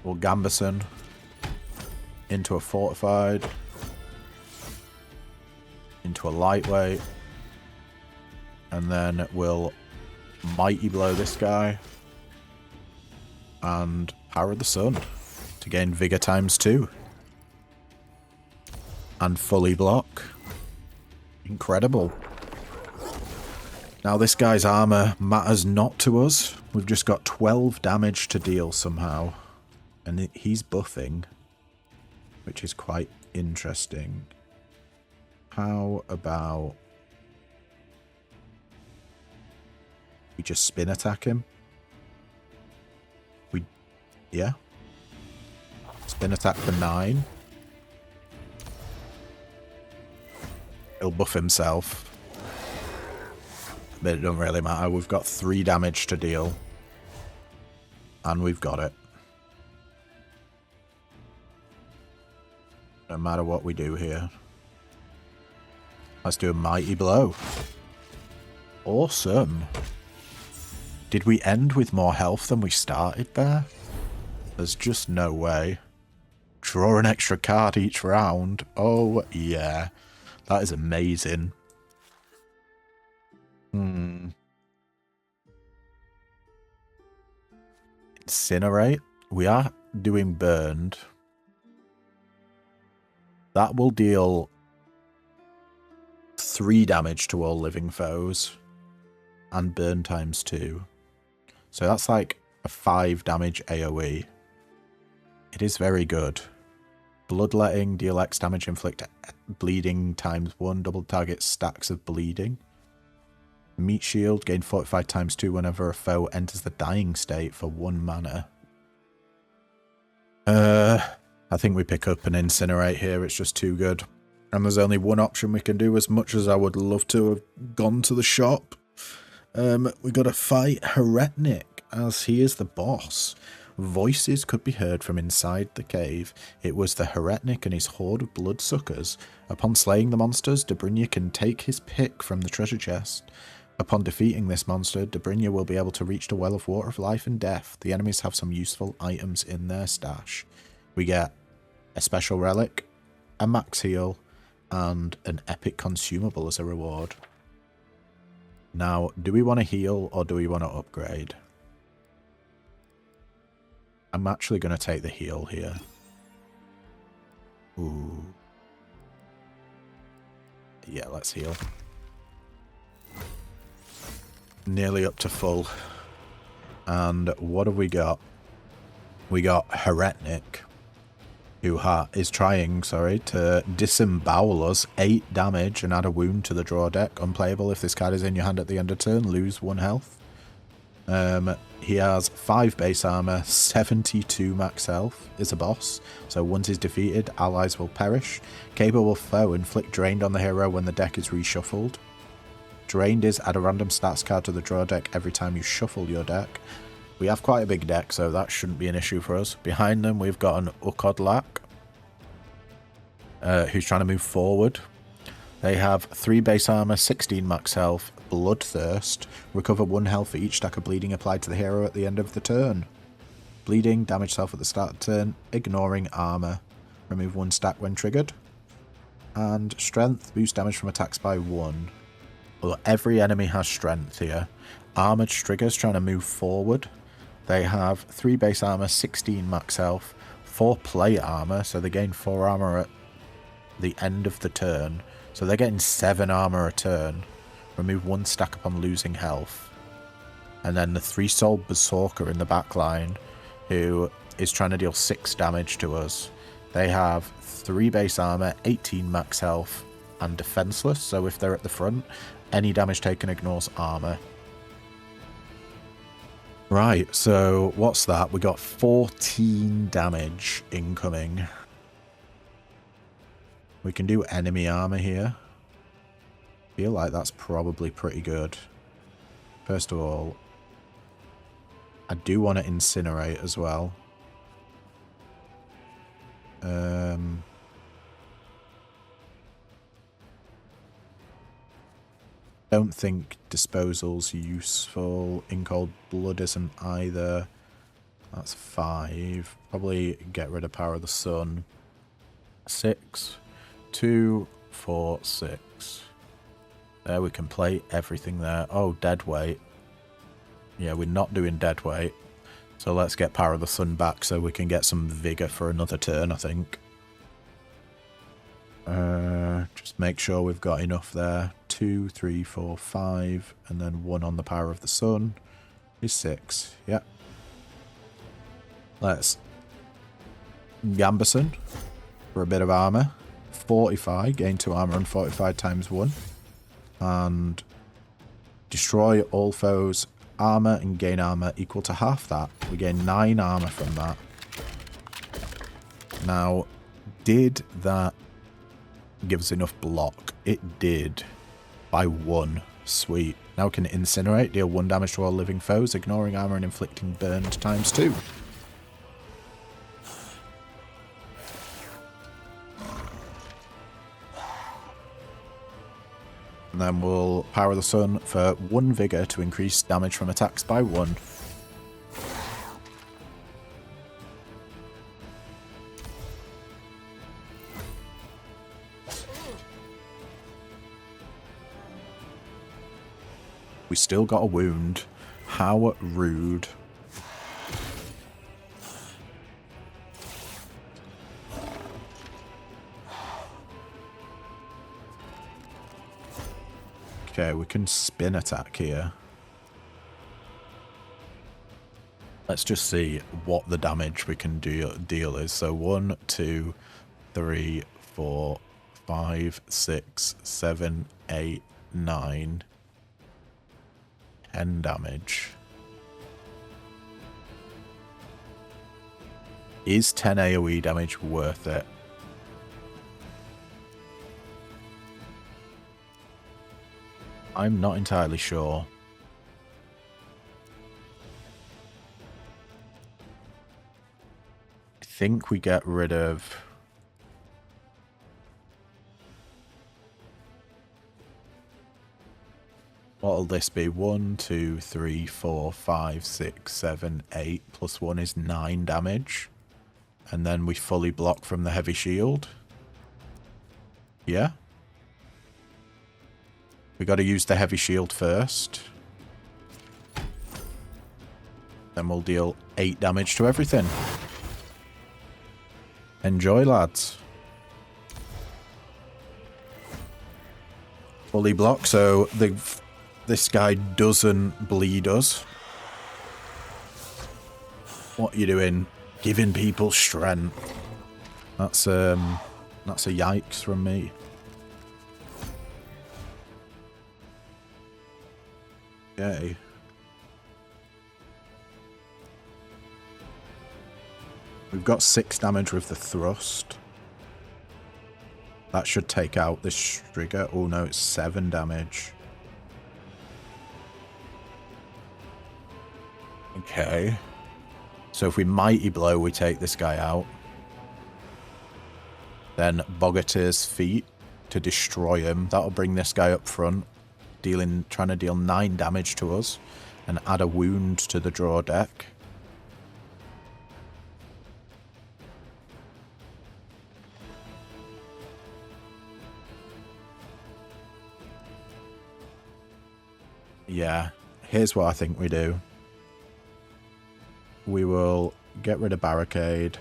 We'll Gambison into a Fortified. Into a Lightweight. And then we'll Mighty Blow this guy. And Power of the Sun to gain Vigor ×2. And fully block. Incredible. Now this guy's armor matters not to us. We've just got 12 damage to deal somehow. And he's buffing, which is quite interesting. How about We just spin attack him. Yeah. Spin attack for 9. He'll buff himself. But it doesn't really matter. We've got 3 damage to deal. And we've got it. No matter what we do here. Let's do a mighty blow. Awesome. Did we end with more health than we started there? There's just no way. Draw an extra card each round. Oh, yeah. That is amazing. Incinerate. We are doing burned. That will deal 3 damage to all living foes. And burn times 2. So that's like a 5 damage AoE. It is very good. Bloodletting, deal X damage, inflict bleeding times 1, double target stacks of bleeding. Meat shield, gain fortified times 2 whenever a foe enters the dying state for 1 mana. I think we pick up an incinerate here, it's just too good. And there's only one option we can do, as much as I would love to have gone to the shop. We got to fight Heretnik, as he is the boss. Voices could be heard from inside the cave. It was the Heretnik and his horde of bloodsuckers. Upon slaying the monsters, Dobrinya can take his pick from the treasure chest. Upon defeating this monster, Dobrinya will be able to reach the well of water of life and death. The enemies have some useful items in their stash. We get a special relic, a max heal, and an epic consumable as a reward. Now, do we want to heal or do we want to upgrade? I'm actually going to take the heal here. Ooh. Yeah, let's heal. Nearly up to full. And what have we got? We got Heretnik, who is trying, to disembowel us. 8 damage and add a wound to the draw deck. Unplayable if this card is in your hand at the end of turn. Lose 1 health. He has 5 base armor, 72 max health, is a boss. So once he's defeated, allies will perish. Capable foe, inflict drained on the hero when the deck is reshuffled. Drained is add a random stats card to the draw deck every time you shuffle your deck. We have quite a big deck, so that shouldn't be an issue for us. Behind them, we've got an Ukodlak, who's trying to move forward. They have 3 base armor, 16 max health, Bloodthirst, recover 1 health for each stack of bleeding applied to the hero at the end of the turn. Bleeding, damage self at the start of the turn, ignoring armor, remove 1 stack when triggered. And strength, boost damage from attacks by 1. Well, every enemy has strength here. Armored Striggers trying to move forward. They have 3 base armor, 16 max health, 4 plate armor, so they gain 4 armor at the end of the turn. So they're getting 7 armor a turn. Remove 1 stack upon losing health. And then the 3-souled Berserker in the back line, who is trying to deal 6 damage to us. They have 3 base armor, 18 max health, and defenseless, so if they're at the front, any damage taken ignores armor. Right, so what's that? We got 14 damage incoming. We can do enemy armor here. Feel like that's probably pretty good. First of all, I do want to incinerate as well. Don't think disposal's useful. In Cold Blood isn't either. That's 5. Probably get rid of Power of the Sun. 6, 2, 4, 6. There, we can play everything there. Oh, dead weight. Yeah, we're not doing dead weight. So let's get Power of the Sun back so we can get some vigor for another turn, I think. Just make sure we've got enough there. 2, 3, 4, 5, and then 1 on the Power of the Sun is 6. Yeah. Let's Gambison for a bit of armor. Fortify, gain 2 armor and fortified times 1. And destroy all foes armor and gain armor equal to half that. We gain 9 armor from that. Now, did that give us enough block? It did. By 1. Sweet. Now we can incinerate, deal 1 damage to all living foes, ignoring armor and inflicting burn times 2. And then we'll Power of the Sun for 1 vigor to increase damage from attacks by 1. We still got a wound. How rude. Okay, we can spin attack here. Let's just see what the damage we can deal is. So 1, 2, 3, 4, 5, 6, 7, 8, 9. 10 damage. Is 10 AoE damage worth it? I'm not entirely sure. I think we get rid of... What'll this be? 1, 2, 3, 4, 5, 6, 7, 8. Plus 1 is 9 damage. And then we fully block from the heavy shield. Yeah? We got to use the heavy shield first. Then we'll deal 8 damage to everything. Enjoy, lads. Fully block, so this guy doesn't bleed us. What are you doing? Giving people strength. That's a yikes from me. Okay. We've got 6 damage with the thrust. That should take out this trigger. Oh no, it's 7 damage. Okay. So if we Mighty Blow, we take this guy out. Then Bogatir's Feet to destroy him. That'll bring this guy up front. Trying to deal 9 damage to us. And add a wound to the draw deck. Yeah. Here's what I think we do. We will get rid of Barricade.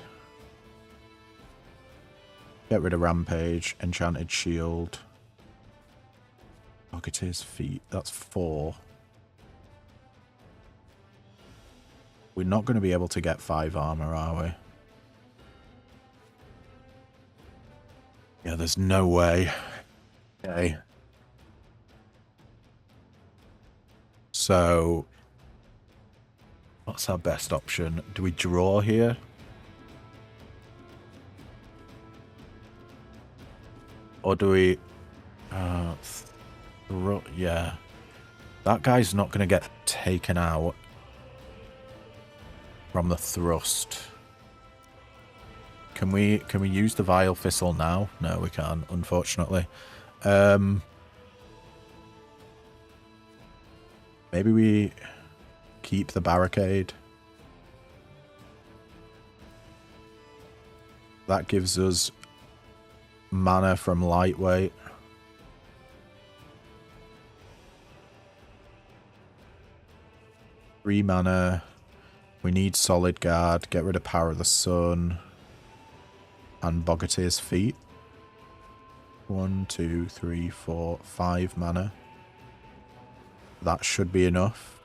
Get rid of Rampage. Enchanted Shield. Bogatir's Feet. That's 4. We're not going to be able to get 5 armor, are we? Yeah, there's no way. Okay. So, what's our best option? Do we draw here? Or do we... yeah. That guy's not going to get taken out from the thrust. Can we use the Vile Thistle now? No, we can't, unfortunately. Maybe we keep the Barricade. That gives us mana from Lightweight. Three mana. We need Solid Guard. Get rid of Power of the Sun. And Bogatir's Feet. 1, 2, 3, 4, 5 mana. That should be enough.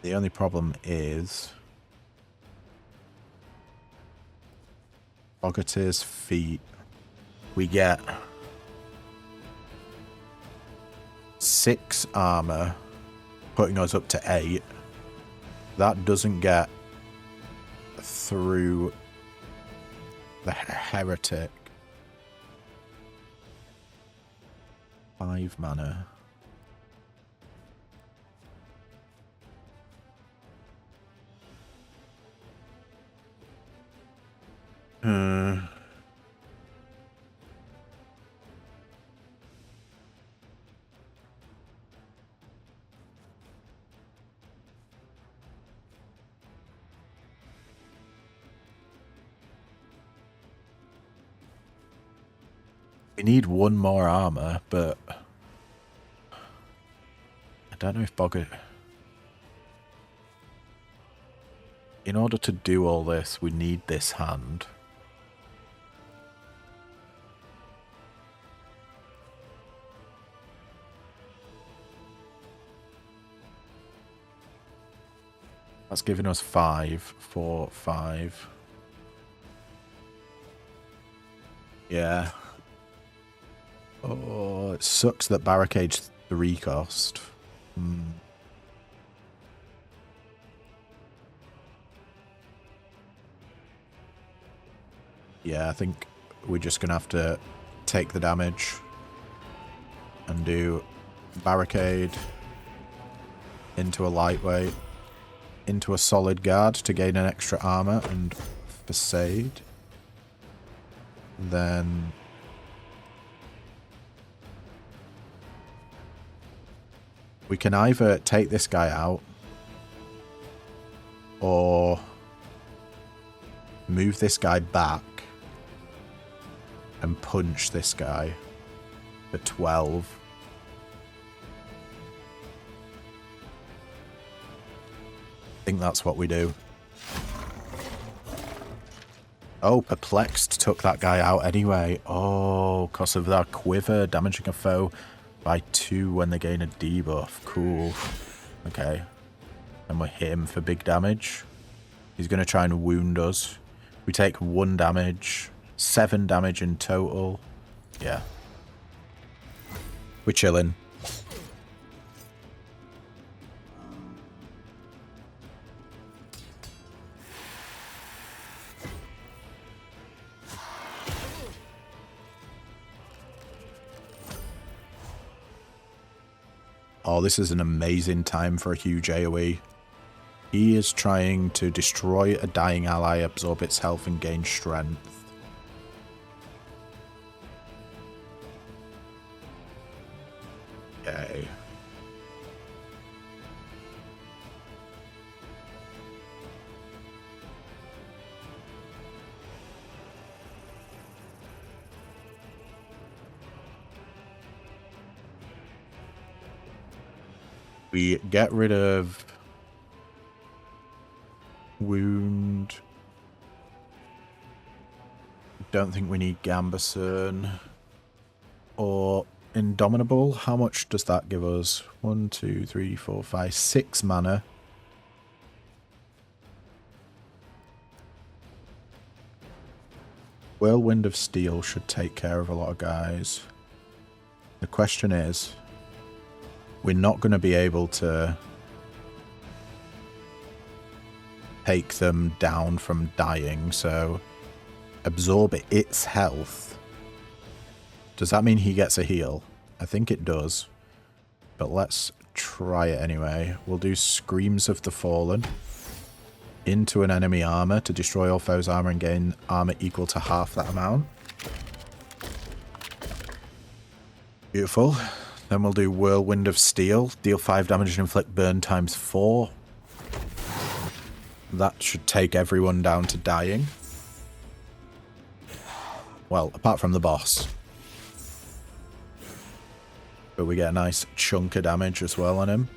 The only problem is Bogatir's Feet. We get 6 armor, putting us up to 8. That doesn't get through the heretic. 5 mana. We need 1 more armor, but I don't know if Boggart... In order to do all this, we need this hand. That's giving us 5, 4, 5. Yeah. Oh, it sucks that barricade's 3 cost. Yeah, I think we're just going to have to take the damage and do barricade into a lightweight, into a solid guard to gain an extra armor and facade. Then we can either take this guy out or move this guy back and punch this guy for 12. I think that's what we do. Oh, Perplexed took that guy out anyway. Oh, because of that quiver, damaging a foe by 2 when they gain a debuff. Cool. Okay. And we hit him for big damage. He's going to try and wound us. We take 1 damage. 7 damage in total. Yeah. We're chilling. Oh, this is an amazing time for a huge AoE. He is trying to destroy a dying ally, absorb its health, and gain strength. Okay. We get rid of wound. Don't think we need Gambeson or Indomitable. How much does that give us? 1, 2, 3, 4, 5, 6 mana. Whirlwind of Steel should take care of a lot of guys. The question is, we're not going to be able to take them down from dying, so absorb its health. Does that mean he gets a heal? I think it does, but let's try it anyway. We'll do Screams of the Fallen into an enemy armor to destroy all foes' armor and gain armor equal to half that amount. Beautiful. Then we'll do Whirlwind of Steel. Deal 5 damage and inflict burn times 4. That should take everyone down to dying. Well, apart from the boss. But we get a nice chunk of damage as well on him.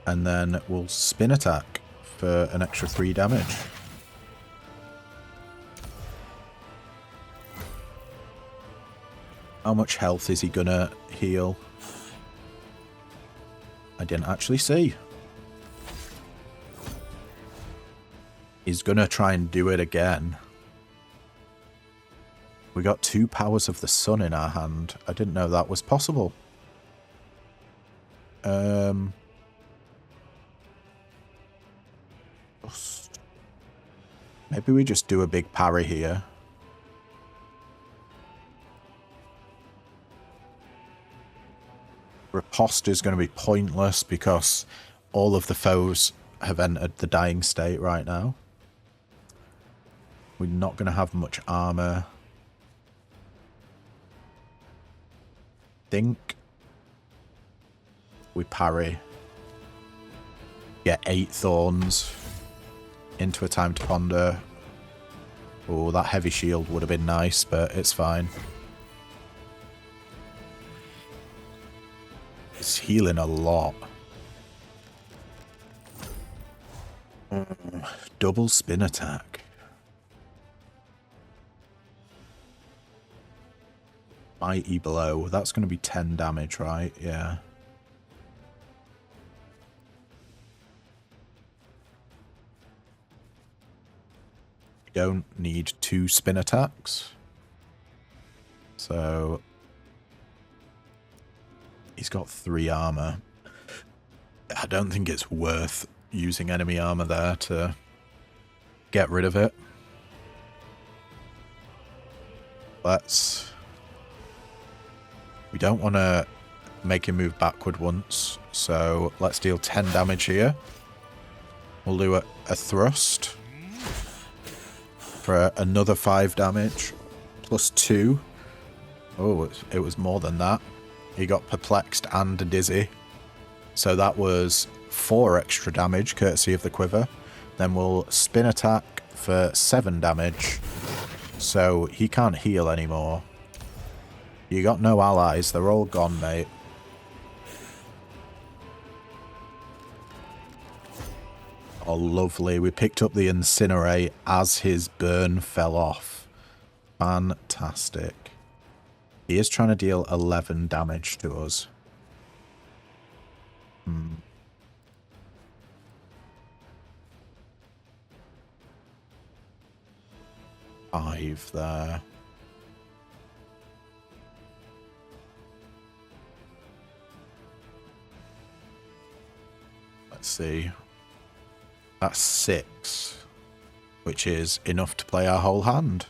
And then we'll spin attack for an extra 3 damage. How much health is he gonna heal? I didn't actually see. He's gonna try and do it again. We got 2 powers of the sun in our hand. I didn't know that was possible. Maybe we just do a big parry here. Riposte is going to be pointless because all of the foes have entered the dying state right now. We're not going to have much armor. Think we parry. Get 8 thorns into a time to ponder. Oh, that heavy shield would have been nice, but it's fine. It's healing a lot. Double spin attack. Mighty blow. That's going to be 10 damage, right? Yeah. We don't need 2 spin attacks. So he's got 3 armor. I don't think it's worth using enemy armor there to get rid of it. We don't want to make him move backward once, so let's deal 10 damage here. We'll do a thrust for another 5 damage, plus 2. Oh, it was more than that. He got perplexed and dizzy. So that was 4 extra damage, courtesy of the quiver. Then we'll spin attack for 7 damage. So he can't heal anymore. You got no allies, they're all gone, mate. Oh, lovely. We picked up the incinerate as his burn fell off. Fantastic. He is trying to deal 11 damage to us. 5 there. Let's see. That's 6, which is enough to play our whole hand.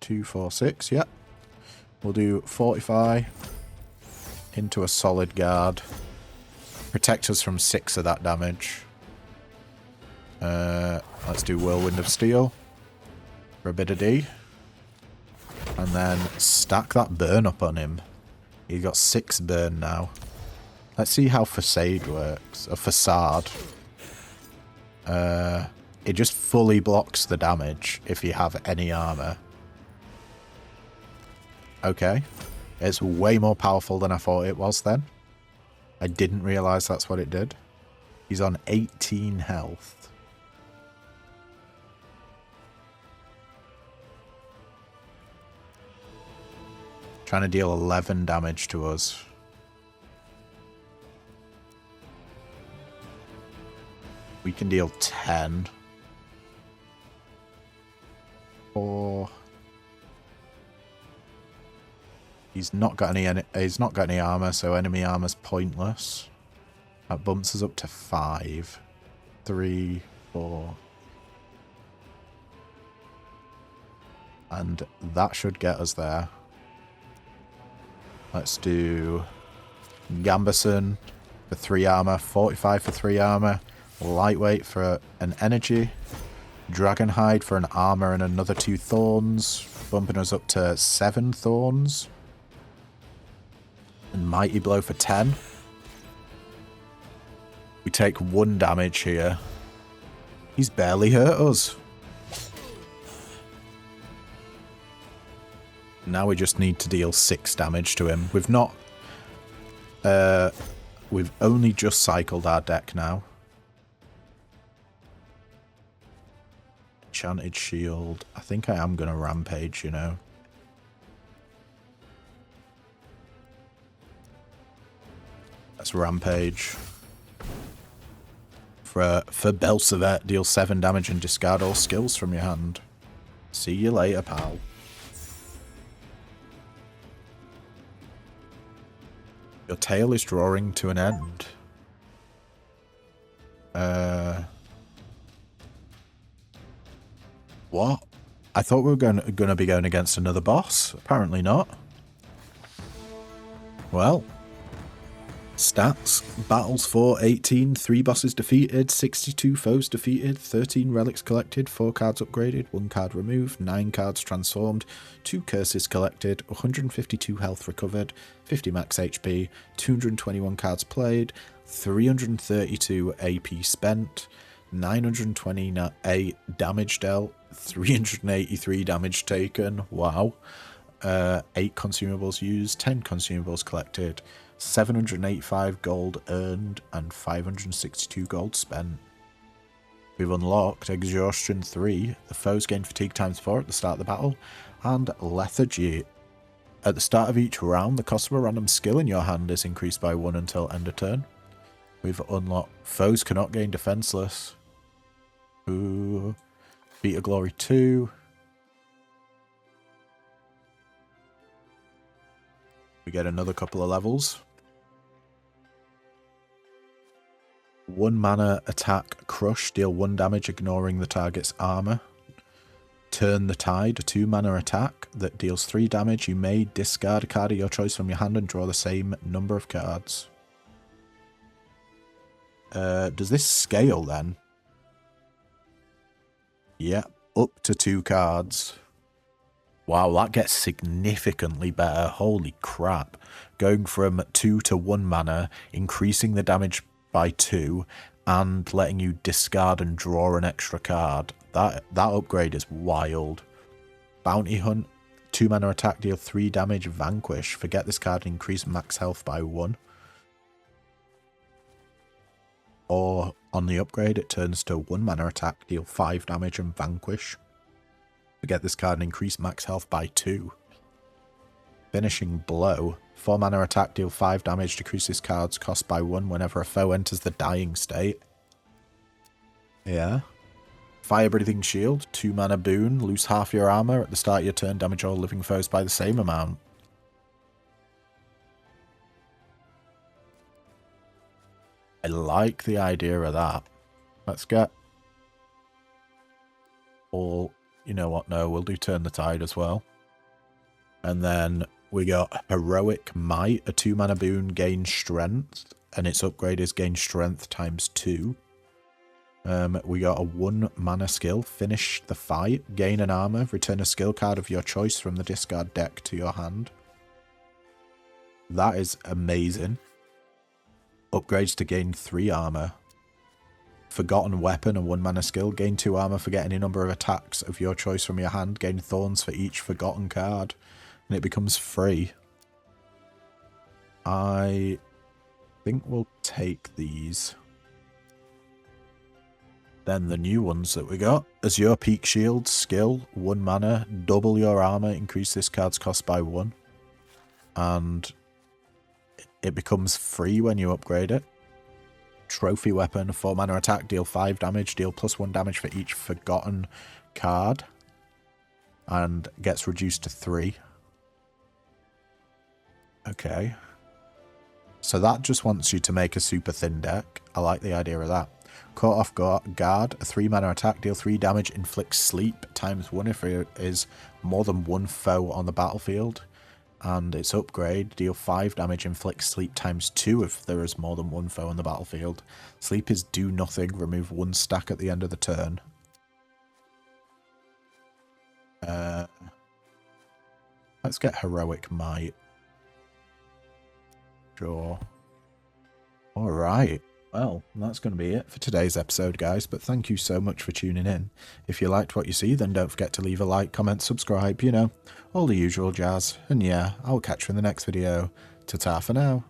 2, 4, 6, yep. We'll do Fortify into a solid guard. Protect us from 6 of that damage. Let's do Whirlwind of Steel for a bit of D. And then stack that burn up on him. He's got 6 burn now. Let's see how Facade works. A Facade. It just fully blocks the damage if you have any armor. Okay. It's way more powerful than I thought it was then. I didn't realise that's what it did. He's on 18 health. Trying to deal 11 damage to us. We can deal 10. 4. He's not got any armor, so enemy armor's pointless. That bumps us up to 5. 3, 4. And that should get us there. Let's do Gambison for 3 armor, 45 for 3 armor, Lightweight for an energy, Dragonhide for an armor and another 2 thorns, bumping us up to 7 thorns. And Mighty Blow for 10. We take 1 damage here. He's barely hurt us. Now we just need to deal 6 damage to him. We've not... we've only just cycled our deck now. Enchanted Shield. I think I am going to Rampage, you know. Let's Rampage. For Belsovet, deal 7 damage and discard all skills from your hand. See you later, pal. Your tale is drawing to an end. What? I thought we were going to be going against another boss. Apparently not. Well. Stats. Battles for 18. 3 bosses defeated. 62 foes defeated. 13 relics collected. 4 cards upgraded. 1 card removed. 9 cards transformed. 2 curses collected. 152 health recovered. 50 max HP. 221 cards played. 332 AP spent. 928 damage dealt. 383 damage taken. Wow. 8 consumables used. 10 consumables collected. 785 gold earned and 562 gold spent. We've unlocked Exhaustion 3. The foes gain fatigue times 4 at the start of the battle, and Lethargy. At the start of each round, the cost of a random skill in your hand is increased by 1 until end of turn. We've unlocked Foes cannot gain Defenseless. Ooh. Beat of Glory 2. We get another couple of levels. 1 mana attack crush, deal 1 damage ignoring the target's armor. Turn the Tide, a 2 mana attack that deals 3 damage. You may discard a card of your choice from your hand and draw the same number of cards. Does this scale then? Yeah, up to 2 cards. Wow, that gets significantly better. Holy crap. Going from 2 to 1 mana, increasing the damage by 2, and letting you discard and draw an extra card. That upgrade is wild. Bounty Hunt, 2 mana attack, deal 3 damage, vanquish. Forget this card and increase max health by 1. Or on the upgrade, it turns to 1 mana attack, deal 5 damage and vanquish. Forget this card and increase max health by 2. Finishing Blow, 4 mana attack, deal 5 damage, decrease this card's cost by 1 whenever a foe enters the dying state. Yeah. Fire Breathing Shield, 2 mana boon, lose half your armor at the start of your turn, damage all living foes by the same amount. I like the idea of that. Let's get all... You know what? No, we'll do Turn the Tide as well. And then we got Heroic Might, a 2 mana boon, gain strength, and its upgrade is gain strength times 2. We got a 1 mana skill, Finish the Fight, gain an armor, return a skill card of your choice from the discard deck to your hand. That is amazing. Upgrades to gain 3 armor. Forgotten Weapon, a 1 mana skill. Gain 2 armor for getting any number of attacks of your choice from your hand. Gain thorns for each forgotten card. And it becomes free. I think we'll take these. Then the new ones that we got. Azure Peak Shield, skill, 1 mana. Double your armor, increase this card's cost by 1. And it becomes free when you upgrade it. Trophy Weapon, 4 mana attack, deal 5 damage, deal +1 damage for each forgotten card, and gets reduced to 3. Okay. So that just wants you to make a super thin deck. I like the idea of that. Caught Off Guard, a 3 mana attack, deal 3 damage, inflict sleep ×1 if there is more than 1 foe on the battlefield. And its upgrade, deal 5 damage, inflict sleep ×2 if there is more than 1 foe on the battlefield. Sleep is do nothing, remove 1 stack at the end of the turn. Let's get Heroic Might. Sure. Alright. Well, that's going to be it for today's episode, guys, but thank you so much for tuning in. If you liked what you see, then don't forget to leave a like, comment, subscribe, you know, all the usual jazz. And yeah, I'll catch you in the next video. Ta-ta for now.